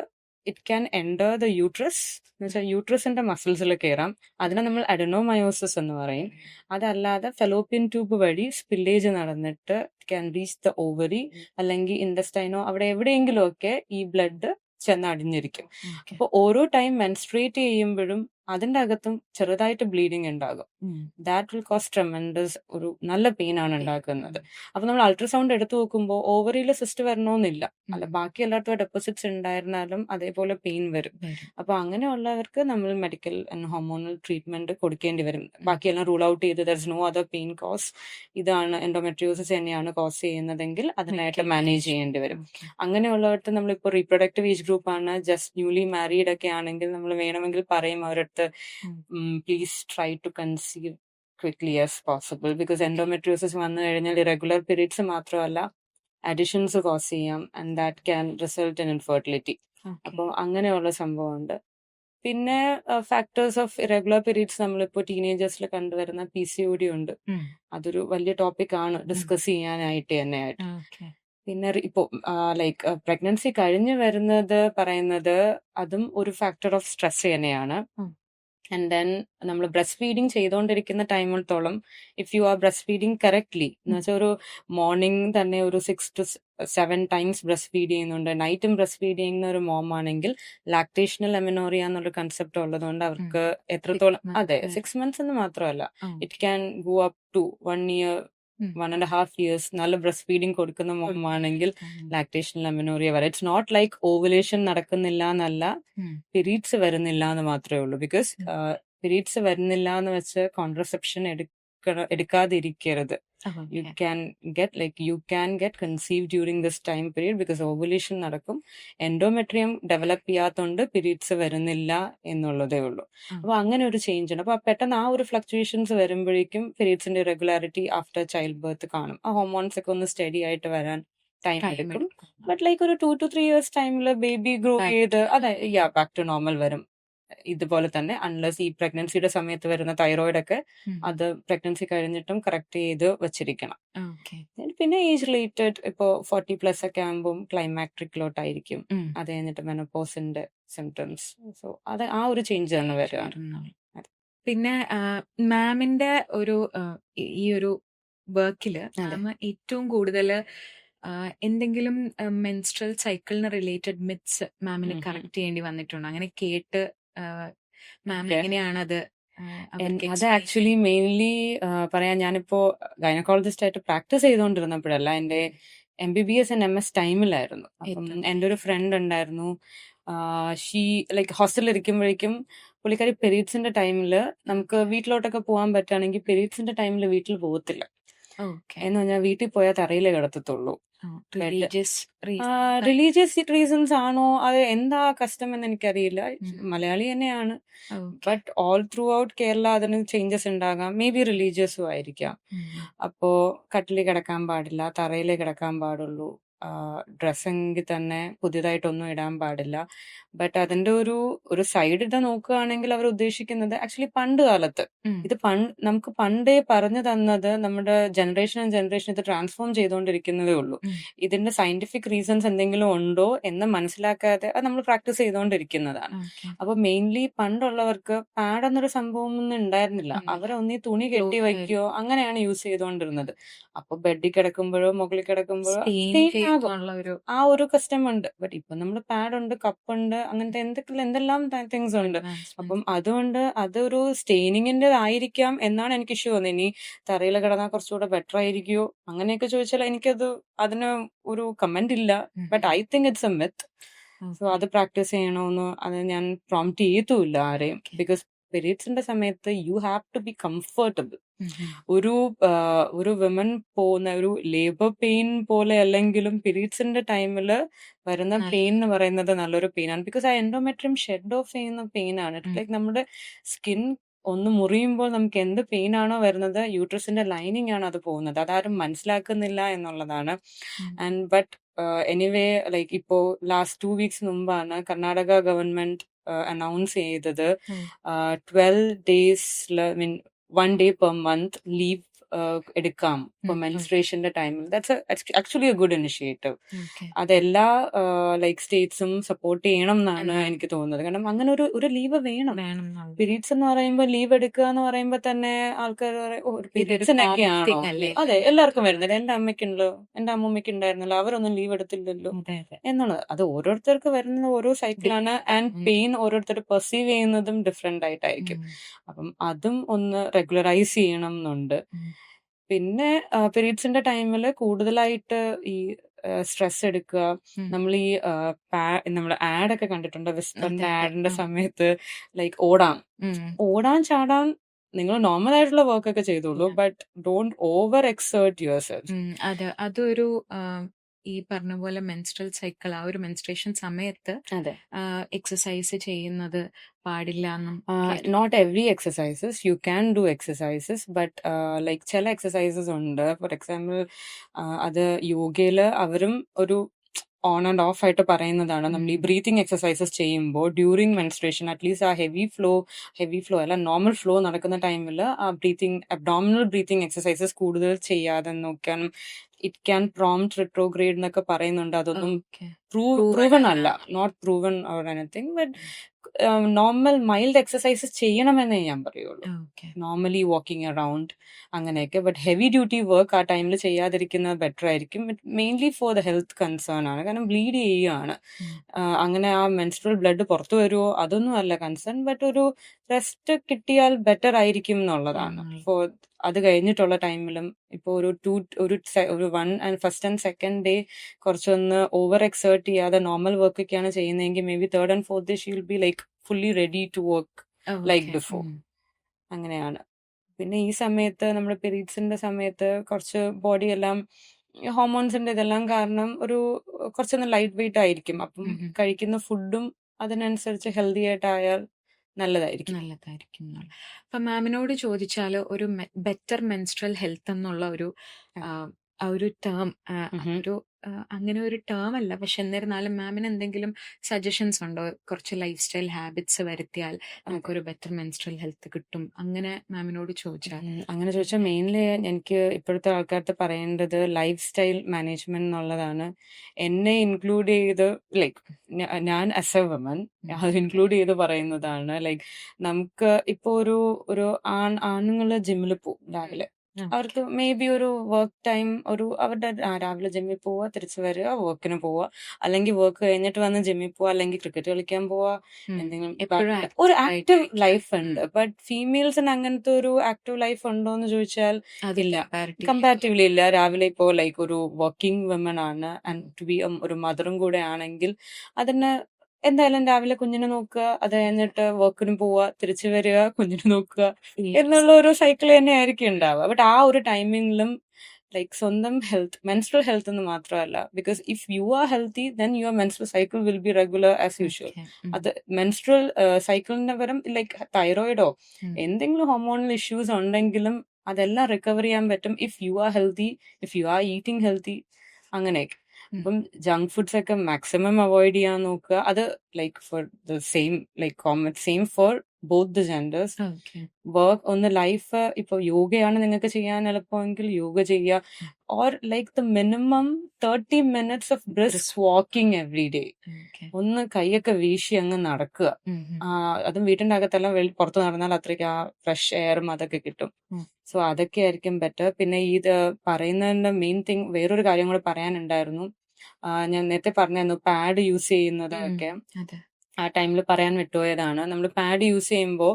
it can enter the uterus, എന്ന് വെച്ചാൽ യൂട്രസിന്റെ മസിൽസിൽ കയറാം. അതിനെ നമ്മൾ അഡനോമയോസിസ് എന്ന് പറയും. അതല്ലാതെ ഫെലോപ്പിയൻ ട്യൂബ് വഴി സ്പില്ലേജ് നടന്നിട്ട് ക്യാൻ റീച്ച് ദ ഓവറി അല്ലെങ്കിൽ ഇൻഡസ്റ്റൈനോ, അവിടെ എവിടെയെങ്കിലും ഒക്കെ ഈ ബ്ലഡ് ചെന്ന് അടിഞ്ഞിരിക്കും. അപ്പൊ ഓരോ ടൈം മെൻസ്ട്രേറ്റ് ചെയ്യുമ്പോഴും അതിന്റെ അകത്തും ചെറുതായിട്ട് ബ്ലീഡിങ് ഉണ്ടാകും. ദാറ്റ് വിൽ കോസ് ട്രെമൻഡസ് ഒരു നല്ല പെയിൻ ആണ് ഉണ്ടാക്കുന്നത്. അപ്പൊ നമ്മൾ അൾട്രാസൗണ്ട് എടുത്തു നോക്കുമ്പോൾ ഓവറിയിൽ സിസ്റ്റ് വരണമെന്നില്ല, അല്ല ബാക്കി എല്ലായിടത്തും ഡെപ്പോസിറ്റ്സ് ഉണ്ടായിരുന്നാലും അതേപോലെ പെയിൻ വരും. അപ്പൊ അങ്ങനെയുള്ളവർക്ക് നമ്മൾ മെഡിക്കൽ ആൻഡ് ഹോർമോണൽ ട്രീറ്റ്മെന്റ് കൊടുക്കേണ്ടി വരും. ബാക്കിയെല്ലാം റൂൾ ഔട്ട് ചെയ്ത് there is no other pain cause, ഇതാണ് എൻഡോമെട്രിയോസിസ് തന്നെയാണ് കോസ് ചെയ്യുന്നതെങ്കിൽ അതിനായിട്ട് മാനേജ് ചെയ്യേണ്ടി വരും. അങ്ങനെയുള്ളവർക്ക് നമ്മളിപ്പോൾ റീപ്രൊഡക്റ്റീവ് ഏജ് ഗ്രൂപ്പ് ആണ്, ജസ്റ്റ് ന്യൂലി മാരീഡ് ഒക്കെ ആണെങ്കിൽ നമ്മൾ വേണമെങ്കിൽ പറയും അവരുടെ please try to conceive quickly as possible. Because endometriosis വന്നു കഴിഞ്ഞാൽ ഇറഗുലർ പീരീഡ്സ് മാത്രമല്ല അഡിഷൻസ് കോസ് ചെയ്യാം, and that can result in infertility. അപ്പോൾ അങ്ങനെയുള്ള സംഭവമുണ്ട്. പിന്നെ ഫാക്ടേഴ്സ് ഓഫ് ഇറഗുലർ പീരീഡ്സ് നമ്മളിപ്പോ ടീനേജേഴ്സിൽ കണ്ടുവരുന്ന PCOD ഉണ്ട്. അതൊരു വലിയ ടോപ്പിക് ആണ് ഡിസ്കസ് ചെയ്യാനായിട്ട് തന്നെയായിട്ട്. ഓക്കെ. പിന്നെ ഇപ്പോ ലൈക്ക് പ്രഗ്നൻസി കഴിഞ്ഞ് വരുന്നത് പറയുന്നത് അതും ഒരു ഫാക്ടർ ഓഫ് സ്ട്രെസ് തന്നെയാണ്. ആൻഡ് ദെൻ നമ്മൾ ബ്രസ്റ്റ് ഫീഡിങ് ചെയ്തുകൊണ്ടിരിക്കുന്ന ടൈമിടത്തോളം if you are breast feeding correctly എന്ന് വെച്ചാൽ ഒരു മോർണിംഗ് തന്നെ ഒരു 6 to 7 ടൈംസ് ബ്രസ്റ്റ് ഫീഡ് ചെയ്യുന്നുണ്ട്, നൈറ്റും ബ്രസ്റ്റ് ഫീഡ് ചെയ്യുന്ന ഒരു മോം ആണെങ്കിൽ ലാക്ടേഷണൽ എമിനോറിയ എന്നൊരു കൺസെപ്റ്റ് ഉള്ളതുകൊണ്ട് അവർക്ക് എത്രത്തോളം, അതെ 6 months എന്ന് മാത്രമല്ല, it can go up to 1 year 1.5 years നല്ല ബ്രസ്റ്റ് ഫീഡിങ് കൊടുക്കുന്ന മോം ആണെങ്കിൽ ലാക്ടേഷണൽ അമിനോറിയ വരെ. ഇറ്റ്സ് നോട്ട് ലൈക്ക് ഓവുലേഷൻ നടക്കുന്നില്ല എന്നല്ല, പീരീഡ്സ് വരുന്നില്ല എന്ന് മാത്രമേ ഉള്ളൂ. ബിക്കോസ് പീരീഡ്സ് വരുന്നില്ല എന്ന് വെച്ച് contraception എടുക്കാതിരിക്കരുത്. You can get conceived during this time period because ovulation നടക്കും. എൻഡോമെട്രിയം ഡെവലപ്പ് ചെയ്യാത്തോണ്ട് പീരീഡ്സ് വരുന്നില്ല എന്നുള്ളതേ ഉള്ളൂ. അപ്പൊ അങ്ങനെ ഒരു ചേഞ്ച് ഉണ്ട്. അപ്പൊ പെട്ടെന്ന് ആ ഒരു ഫ്ലക്ച്വേഷൻസ് വരുമ്പോഴേക്കും പീരീഡ്സിന്റെ ഇറഗുലാരിറ്റി ആഫ്റ്റർ ചൈൽഡ് ബർത്ത് കാണും. ആ ഹോർമോൺസ് ഒക്കെ ഒന്ന് സ്റ്റഡി ആയിട്ട് വരാൻ ടൈം എടുക്കും. ബട്ട് ലൈക്ക് ഒരു 2 to 3 years ടൈമില് ബേബി ഗ്രോ ചെയ്ത് അതെ ബാക്ക് ടു നോർമൽ വരും. ഇതുപോലെ തന്നെ അൺലെസ് ഈ പ്രഗ്നൻസിയുടെ സമയത്ത് വരുന്ന തൈറോയിഡ് ഒക്കെ അത് പ്രഗ്നൻസി കഴിഞ്ഞിട്ടും കറക്റ്റ് ചെയ്ത് വെച്ചിരിക്കണം. പിന്നെ ഏജ് റിലേറ്റഡ് ഇപ്പോ 40+ ഒക്കെ ആകുമ്പോൾ ക്ലൈമാക്ട്രിക്കിലോട്ടായിരിക്കും, അത് കഴിഞ്ഞിട്ട് മെനോപോസിന്റെ സിംറ്റംസ്. സോ അത് ആ ഒരു ചേഞ്ച് ആണ് വരിക. പിന്നെ മാമിന്റെ ഒരു ഈ ഒരു വർക്കില് ഏറ്റവും കൂടുതൽ എന്തെങ്കിലും മെൻസ്ട്രൽ സൈക്കിളിന് റിലേറ്റഡ് മിത്സ് മാമിന് കറക്റ്റ് ചെയ്യേണ്ടി വന്നിട്ടുണ്ടോ? അങ്ങനെ കേട്ട് മാം എങ്ങനെയാണ് അത് ആക്ച്വലി മെയിൻലി പറയാൻ, ഞാനിപ്പോ ഗൈനക്കോളജിസ്റ്റ് ആയിട്ട് പ്രാക്ടീസ് ചെയ്തുകൊണ്ടിരുന്നപ്പോഴല്ല, എന്റെ MBBS and MS ടൈമിലായിരുന്നു. അപ്പം എൻ്റെ ഒരു ഫ്രണ്ട് ഉണ്ടായിരുന്നു, ഷീ ലൈക്ക് ഹോസ്റ്റലിൽ ഇരിക്കുമ്പോഴേക്കും പുള്ളിക്കാരി പീരീഡ്സിന്റെ ടൈമിൽ നമുക്ക് വീട്ടിലോട്ടൊക്കെ പോകാൻ പറ്റുകയാണെങ്കിൽ പീരീഡ്സിന്റെ ടൈമിൽ വീട്ടിൽ പോകത്തില്ല. എന്ന് പറഞ്ഞാൽ വീട്ടിൽ പോയാൽ തറയിലേ കിടത്തത്തുള്ളൂ. റിലീജിയസ് റീസൺസ് ആണോ അത് എന്താ കസ്റ്റം എന്ന് എനിക്കറിയില്ല. മലയാളി തന്നെയാണ്, but all through out Kerala അതിന് ചേഞ്ചസ് ഉണ്ടാകാം. മേ ബി റിലീജിയസും ആയിരിക്കാം. അപ്പോ കട്ടിലിൽ കിടക്കാൻ പാടില്ല, തറയിലേ കിടക്കാൻ പാടുള്ളൂ, ഡ്രസ്സെങ്കിൽ തന്നെ പുതിയതായിട്ടൊന്നും ഇടാൻ പാടില്ല. ബട്ട് അതിന്റെ ഒരു സൈഡ് ഇത് നോക്കുകയാണെങ്കിൽ അവർ ഉദ്ദേശിക്കുന്നത് ആക്ച്വലി പണ്ട് കാലത്ത് ഇത് നമുക്ക് പണ്ടേ പറഞ്ഞു തന്നത് നമ്മുടെ ജനറേഷൻ ഇത് ട്രാൻസ്ഫോം ചെയ്തുകൊണ്ടിരിക്കുന്നതേ ഉള്ളൂ. ഇതിന്റെ സയന്റിഫിക് റീസൺസ് എന്തെങ്കിലും ഉണ്ടോ എന്ന് മനസ്സിലാക്കാതെ അത് നമ്മൾ പ്രാക്ടീസ് ചെയ്തുകൊണ്ടിരിക്കുന്നതാണ്. അപ്പൊ മെയിൻലി പണ്ടുള്ളവർക്ക് പാഡ് എന്നൊരു സംഭവം ഒന്നും ഉണ്ടായിരുന്നില്ല. അവരൊന്നീ തുണി കെട്ടി വയ്ക്കുകയോ അങ്ങനെയാണ് യൂസ് ചെയ്തുകൊണ്ടിരുന്നത്. അപ്പൊ ബെഡിൽ കിടക്കുമ്പോഴോ മുകളിൽ കിടക്കുമ്പോഴോ ആ ഒരു കസ്റ്റം ഉണ്ട്. ബട്ട് ഇപ്പൊ നമ്മൾ പാഡ് ഉണ്ട്, കപ്പുണ്ട്, അങ്ങനത്തെ എന്തെല്ലാം തിങ്സ് ഉണ്ട്. അപ്പം അതുകൊണ്ട് അതൊരു സ്റ്റെയിനിങ്ങിന്റെ ആയിരിക്കാം എന്നാണ് എനിക്ക് ഇഷ്യൂ തോന്നുന്നത്. ഇനി തറയിൽ കിടന്നാൽ കുറച്ചുകൂടെ ബെറ്റർ ആയിരിക്കുമോ അങ്ങനെയൊക്കെ ചോദിച്ചാൽ അതിന് ഒരു കമന്റ് ഇല്ല. But I think it's a myth. So അത് പ്രാക്ടീസ് ചെയ്യണമെന്ന് അത് ഞാൻ പ്രോംപ്റ്റ് ചെയ്യത്തുമില്ല ആരെയും. ബിക്കോസ് പീരീഡ്സിന്റെ സമയത്ത് you have to be comfortable. ഒരു വിമൻ പോകുന്ന ഒരു ലേബർ പെയിൻ പോലെ അല്ലെങ്കിലും പീരീഡ്സിന്റെ ടൈമില് വരുന്ന പെയിൻ എന്ന് പറയുന്നത് നല്ലൊരു പെയിൻ ആണ്. ബിക്കോസ് ആ എൻഡോമെട്രിയം ഷെഡ് ഓഫ് ചെയ്യുന്ന പെയിൻ ആണ്. ലൈക്ക് നമ്മുടെ സ്കിൻ ഒന്ന് മുറിയുമ്പോൾ നമുക്ക് എന്ത് പെയിൻ ആണോ വരുന്നത്, യൂട്രസിന്റെ ലൈനിങ് ആണ് അത് പോകുന്നത്. അതാരും മനസ്സിലാക്കുന്നില്ല എന്നുള്ളതാണ്. ആൻഡ് ബട്ട് എനിവേ ലൈക്ക് ഇപ്പോ ലാസ്റ്റ് 2 weeks മുമ്പാണ് കർണാടക ഗവൺമെന്റ് അനൗൺസ് ചെയ്തത് 12 days 1 day per month leave എടുക്കാം ഇപ്പൊ മെൻസ്ട്രേഷന്റെ ടൈമിൽ. That's actually A good initiative. അതെല്ലാ ലൈക്ക് സ്റ്റേറ്റ്സും സപ്പോർട്ട് ചെയ്യണം എന്നാണ് എനിക്ക് തോന്നുന്നത്. കാരണം അങ്ങനെ ഒരു ലീവ് വേണം. പീരീഡ്സ് എന്ന് പറയുമ്പോൾ ലീവ് എടുക്കുക എന്ന് പറയുമ്പോൾ തന്നെ ആൾക്കാർ പീരീഡ്സിനൊക്കെയാണോ, അതെ എല്ലാവർക്കും വരുന്നില്ല. എന്റെ അമ്മയ്ക്കുണ്ടല്ലോ, എന്റെ അമ്മൂമ്മയ്ക്ക് ഉണ്ടായിരുന്നല്ലോ, അവരൊന്നും ലീവ് എടുത്തില്ലല്ലോ എന്നുള്ളത്. അത് ഓരോരുത്തർക്ക് വരുന്ന ഓരോ സൈക്കിളാണ്. ആൻഡ് പെയിൻ ഓരോരുത്തർ പെർസീവ് ചെയ്യുന്നതും ഡിഫറെന്റ് ആയിട്ടായിരിക്കും. അപ്പം അതും ഒന്ന് റെഗുലറൈസ് ചെയ്യണം എന്നുണ്ട്. പിന്നെ പീരീഡ്സിന്റെ ടൈമിൽ കൂടുതലായിട്ട് ഈ സ്ട്രെസ് എടുക്കുക. നമ്മൾ ഈ നമ്മൾ ആഡ് ഒക്കെ കണ്ടിട്ടുണ്ട്, വിസ്പറിന്റെ ആഡിന്റെ സമയത്ത് ലൈക്ക് ഓടാൻ ചാടാൻ നിങ്ങൾ നോർമൽ ആയിട്ടുള്ള വർക്ക് ഒക്കെ ചെയ്തോളൂ, but don't over exert your self. അതൊരു ഈ പറഞ്ഞ പോലെ മെൻസ്ട്രൽ സൈക്കിൾ ആ ഒരു മെൻസ്ട്രേഷൻ സമയത്ത് എക്സസൈസ് ചെയ്യുന്നത് പാടില്ല എന്നും. Not every exercises you can do exercises, but like ചില എക്സസൈസസ് ഉണ്ട്. ഫോർ എക്സാമ്പിൾ അത് യോഗയില് അവരും ഓൺ ആൻഡ് ഓഫ് ആയിട്ട് പറയുന്നതാണ്. നമ്മൾ ഈ ബ്രീത്തിങ് എക്സസൈസസ് ചെയ്യുമ്പോൾ ഡ്യൂറിങ് മെൻസ്ട്രേഷൻ അറ്റ്ലീസ്റ്റ് ആ ഹെവി ഫ്ലോ അല്ല നോർമൽ ഫ്ലോ നടക്കുന്ന ടൈമിൽ ആ അബ്ഡോമിനൽ ബ്രീത്തിങ് എക്സസൈസസ് കൂടുതൽ ചെയ്യാതെ നോക്കാൻ. ഇറ്റ് ക്യാൻ പ്രോംപ്റ്റ് റിട്രോഗ്രേഡ് എന്നൊക്കെ പറയുന്നുണ്ട്. അതൊന്നും പ്രൂവൺ അല്ല, not proven or anything, but normal mild exercises ചെയ്യണമെന്നേ ഞാൻ പറയുള്ളൂ. നോർമലി വാക്കിംഗ് അറൌണ്ട് അങ്ങനെയൊക്കെ. ബട്ട് ഹെവി ഡ്യൂട്ടി വർക്ക് ആ ടൈമിൽ ചെയ്യാതിരിക്കുന്നത് ബെറ്റർ ആയിരിക്കും. Mainly for the health concern ആണ്. കാരണം ബ്ലീഡ് ചെയ്യുകയാണ്. അങ്ങനെ ആ മെൻസ്ട്രൽ ബ്ലഡ് പുറത്തു വരുമോ അതൊന്നും അല്ല കൺസേൺ, ബട്ട് ഒരു റെസ്റ്റ് കിട്ടിയാൽ ബെറ്റർ ആയിരിക്കും എന്നുള്ളതാണ്. ഫോർ അത് കഴിഞ്ഞിട്ടുള്ള ടൈമിലും ഇപ്പൊ ഒരു ഫസ്റ്റ് ആൻഡ് സെക്കൻഡ് ഡേ കുറച്ചൊന്ന് ഓവർ എക്സേർട്ട് ചെയ്യാതെ നോർമൽ വർക്ക് ഒക്കെയാണ് ചെയ്യുന്നതെങ്കിൽ may be third and fourth day she will be like fully ready to work like before. അങ്ങനെയാണ്. പിന്നെ ഈ സമയത്ത് നമ്മുടെ പീരീഡ്സിന്റെ സമയത്ത് കുറച്ച് ബോഡി എല്ലാം ഹോർമോൺസിന്റെ ഇതെല്ലാം കാരണം കുറച്ചൊന്ന് ലൈറ്റ് വെയിറ്റ് ആയിരിക്കും. അപ്പം കഴിക്കുന്ന ഫുഡും അതിനനുസരിച്ച് ഹെൽത്തി ആയിട്ടായാൽ നല്ലതായിരിക്കും. അപ്പൊ മാമിനോട് ചോദിച്ചാല് ഒരു ബെറ്റർ മെൻസ്ട്രൽ ഹെൽത്ത് എന്നുള്ള ഒരു ടേം അങ്ങനെ ഒരു ടേം അല്ല, പക്ഷെ എന്നിരുന്നാലും മാമിന് എന്തെങ്കിലും സജഷൻസ് ഉണ്ടോ? കുറച്ച് ലൈഫ് സ്റ്റൈൽ ഹാബിറ്റ്സ് വരുത്തിയാൽ നമുക്കൊരു ബെറ്റർ മെൻസ്ട്രൽ ഹെൽത്ത് കിട്ടും, അങ്ങനെ മാമിനോട് ചോദിച്ചാൽ? അങ്ങനെ ചോദിച്ചാൽ മെയിൻലി എനിക്ക് ഇപ്പോഴത്തെ ആൾക്കാർക്ക് പറയേണ്ടത് ലൈഫ് സ്റ്റൈൽ മാനേജ്മെന്റ് എന്നുള്ളതാണ്. എന്നെ ഇൻക്ലൂഡ് ചെയ്ത് ഞാൻ ആസ് എ വുമൻ അത് ഇൻക്ലൂഡ് ചെയ്ത് പറയുന്നതാണ്. നമുക്ക് ഇപ്പൊ ഒരു ആണുങ്ങള് ജിമ്മിൽ പോകും രാവിലെ. അവർക്ക് മേ ബി ഒരു വർക്ക് ടൈം അവരുടെ രാവിലെ ജിമ്മിൽ പോവുക, തിരിച്ചു വരിക, വർക്കിന് പോവുക, അല്ലെങ്കിൽ വർക്ക് കഴിഞ്ഞിട്ട് വന്ന് ജിമ്മിൽ പോവുക, അല്ലെങ്കിൽ ക്രിക്കറ്റ് കളിക്കാൻ പോവുക, എന്തെങ്കിലും ഒരു ആക്റ്റീവ് ലൈഫ് ഉണ്ട്. ബട്ട് ഫീമെയിൽസിന് അങ്ങനത്തെ ഒരു ആക്റ്റീവ് ലൈഫ് ഉണ്ടോ എന്ന് ചോദിച്ചാൽ ഇല്ല, കമ്പാരിറ്റീവ്ലി ഇല്ല. രാവിലെ ഇപ്പോ ഒരു വർക്കിംഗ് വിമൻ ആണ് ആൻഡ് ടു ബി ഒരു മദറും കൂടെ ആണെങ്കിൽ അതിന് എന്തായാലും രാവിലെ കുഞ്ഞിനെ നോക്കുക, അത് കഴിഞ്ഞിട്ട് വർക്കിന് പോവുക, തിരിച്ചു വരിക, കുഞ്ഞിനെ നോക്കുക എന്നുള്ള ഒരു സൈക്കിൾ തന്നെ ആയിരിക്കും ഉണ്ടാവുക. ബട്ട് ആ ഒരു ടൈമിങ്ങിലും സ്വന്തം ഹെൽത്ത്, മെൻസ്ട്രൽ ഹെൽത്ത് എന്ന് മാത്രമല്ല, because if you R healthy then your menstrual cycle will be regular as usual. അത് മെൻസ്ട്രൽ സൈക്കിളിന്റെ പരം തൈറോയിഡോ എന്തെങ്കിലും ഹോർമോണൽ ഇഷ്യൂസ് ഉണ്ടെങ്കിലും അതെല്ലാം റിക്കവർ ചെയ്യാൻ പറ്റും if you R healthy, if you R eating healthy, അങ്ങനെയൊക്കെ. അപ്പം ജങ്ക് ഫുഡ്സ് ഒക്കെ മാക്സിമം അവോയ്ഡ് ചെയ്യാൻ നോക്കുക. അത് for the same for both the genders. Work ഒന്ന് ലൈഫ് ഇപ്പൊ യോഗയാണ് നിങ്ങൾക്ക് ചെയ്യാൻ എളുപ്പമെങ്കിൽ യോഗ ചെയ്യുക. Or the minimum 30 minutes of brisk walking every day. ഒന്ന് കൈയൊക്കെ വീശി അങ്ങ് നടക്കുക. അതും വീട്ടിന്റെ അകത്തെല്ലാം പുറത്ത് നടന്നാൽ അത്രയ്ക്ക് ആ ഫ്രഷ് എയറും അതൊക്കെ കിട്ടും. സോ അതൊക്കെ ആയിരിക്കും ബെറ്റർ. പിന്നെ ഇത് പറയുന്നതിന്റെ മെയിൻ തിങ് വേറൊരു കാര്യം കൂടെ പറയാനുണ്ടായിരുന്നു. ഞാൻ നേരത്തെ പറഞ്ഞായിരുന്നു പാഡ് യൂസ് ചെയ്യുന്നതൊക്കെ. ആ ടൈമിൽ പറയാൻ വിട്ടുപോയതാണ്. നമ്മൾ പാഡ് യൂസ് ചെയ്യുമ്പോൾ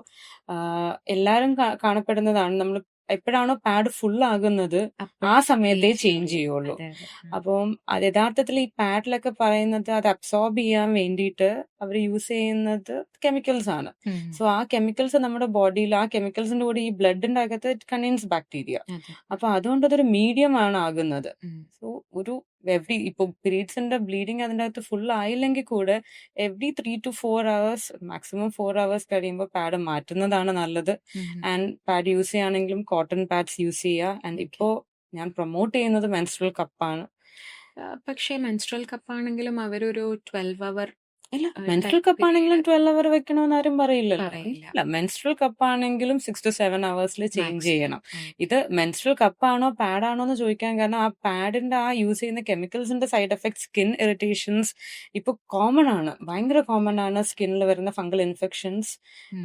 എല്ലാരും കാണപ്പെടുന്നതാണ്, നമ്മൾ എപ്പോഴാണോ പാഡ് ഫുൾ ആകുന്നത് ആ സമയത്തേ ചേഞ്ച് ചെയ്യുള്ളൂ. അപ്പം അത് യഥാർത്ഥത്തിൽ ഈ പാഡിലൊക്കെ പറയുന്നത് അത് അബ്സോർബ് ചെയ്യാൻ വേണ്ടിയിട്ട് അവർ യൂസ് ചെയ്യുന്നത് കെമിക്കൽസ് ആണ്. സോ ആ കെമിക്കൽസ് നമ്മുടെ ബോഡിയിൽ, ആ കെമിക്കൽസിന്റെ കൂടെ ഈ ബ്ലഡിന്റെ അകത്ത് ഇറ്റ് കണ്ടെയ്ൻസ് ബാക്ടീരിയ. അപ്പൊ അതുകൊണ്ട് അതൊരു മീഡിയം ആണ് ആകുന്നത്. സോ ഇപ്പൊ പീരീഡ്സിന്റെ ബ്ലീഡിങ് അതിന്റെ അകത്ത് ഫുൾ ആയില്ലെങ്കിൽ കൂടെ every 3 to 4 hours, maximum 4 hours കഴിയുമ്പോൾ പാഡ് മാറ്റുന്നതാണ് നല്ലത്. ആൻഡ് പാഡ് യൂസ് ചെയ്യുകയാണെങ്കിലും കോട്ടൺ പാഡ്സ് യൂസ് ചെയ്യുക. ആൻഡ് ഇപ്പോ ഞാൻ പ്രൊമോട്ട് ചെയ്യുന്നത് മെൻസ്ട്രൽ കപ്പാണ്. പക്ഷേ മെൻസ്ട്രൽ കപ്പാണെങ്കിലും അവരൊരു 12 hour ഇല്ല, മെൻസ്ട്രൽ കപ്പ് ആണെങ്കിലും 12 hour വെക്കണമെന്ന് ആരും പറയില്ലല്ലോ. ഇല്ല, മെൻസ്ട്രൽ കപ്പ് ആണെങ്കിലും 6 to 7 hours ചേഞ്ച് ചെയ്യണം. ഇത് മെൻസ്ട്രൽ കപ്പാണോ പാഡാണോ എന്ന് ചോദിക്കാൻ കാരണം ആ പാഡിന്റെ ആ യൂസ് ചെയ്യുന്ന കെമിക്കൽസിന്റെ സൈഡ് എഫക്ട്, സ്കിൻ ഇറിറ്റേഷൻസ് ഇപ്പൊ കോമൺ ആണ്, ഭയങ്കര കോമൺ ആണ്. സ്കിന്നിൽ വരുന്ന ഫംഗൽ ഇൻഫെക്ഷൻസ്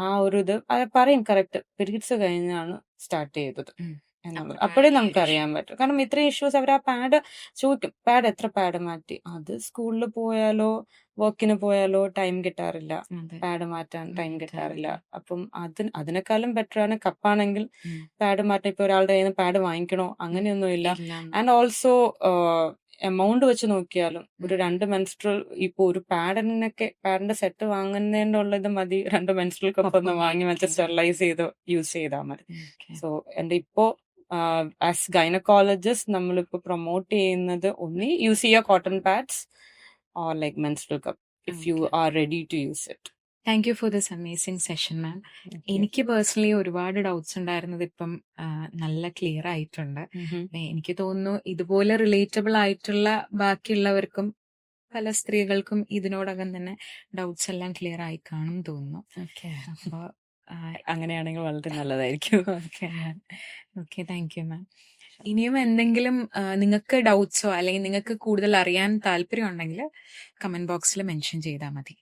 ആ ഒരു ഇത് പറയും കറക്റ്റ് പീരീഡ്സ് കഴിഞ്ഞാണ് സ്റ്റാർട്ട് ചെയ്തത് എന്നുള്ളത്. അപ്പോഴേ നമുക്ക് അറിയാൻ പറ്റും. കാരണം ഇത്രയും ഇഷ്യൂസ് അവർ ആ പാഡ് ചോദിക്കും, പാഡ് എത്ര പാഡ് മാറ്റി. അത് സ്കൂളിൽ പോയാലോ വർക്കിന് പോയാലോ ടൈം കിട്ടാറില്ല, പാഡ് മാറ്റാൻ ടൈം കിട്ടാറില്ല. അപ്പം അതിനേക്കാളും ബെറ്റർ ആണ് കപ്പാണെങ്കിൽ പാഡ് മാറ്റാൻ. ഇപ്പൊ ഒരാളുടെ കയ്യിൽ നിന്ന് പാഡ് വാങ്ങിക്കണോ അങ്ങനെയൊന്നും ഇല്ല. ആൻഡ് ഓൾസോ എമൗണ്ട് വെച്ച് നോക്കിയാലും ഒരു 2 മെൻസ്ട്രൽ, ഇപ്പൊ ഒരു പാഡിന്റെ സെറ്റ് വാങ്ങുന്നതിന്റെ ഉള്ളത് മതി 2 മെൻസ്ട്രൽ കപ്പ് ഒന്ന് വാങ്ങി വെച്ച് സ്റ്റെറിലൈസ് ചെയ്ത് യൂസ് ചെയ്താൽ മതി. സോ എന്റെ ഇപ്പോ ആസ് ഗൈനക്കോളജിസ്റ്റ് നമ്മളിപ്പോ പ്രൊമോട്ട് ചെയ്യുന്നത് ഒന്നി യൂസ് ചെയ്യുക cotton pads or menstrual cup if you are ready to use it. Thank you for this amazing session ma'am. എനിക്ക് പേഴ്സണലി ഒരുപാട് ഡൗട്ട്സ് ഉണ്ടായിരുന്നത് ഇപ്പം നല്ല ക്ലിയർ ആയിട്ടുണ്ട്. എനിക്ക് തോന്നുന്നു ഇതുപോലെ റിലേറ്റബിൾ ആയിട്ടുള്ള ബാക്കിയുള്ളവർക്കും പല സ്ത്രീകൾക്കും ഇതിനോടകം തന്നെ ഡൗട്ട്സ് എല്ലാം ക്ലിയർ ആയി കാണും തോന്നുന്നു. ഓക്കെ. അപ്പോൾ അങ്ങനെയാണെങ്കിൽ വളരെ നല്ലതായിരിക്കും. Okay ma'am. Okay, thank you ma'am. ഇനിയും എന്തെങ്കിലും നിങ്ങൾക്ക് ഡൗട്ട്സോ അല്ലെങ്കിൽ നിങ്ങൾക്ക് കൂടുതൽ അറിയാൻ താല്പര്യം ഉണ്ടെങ്കിൽ കമന്റ് ബോക്സിൽ മെൻഷൻ ചെയ്താൽ മതി.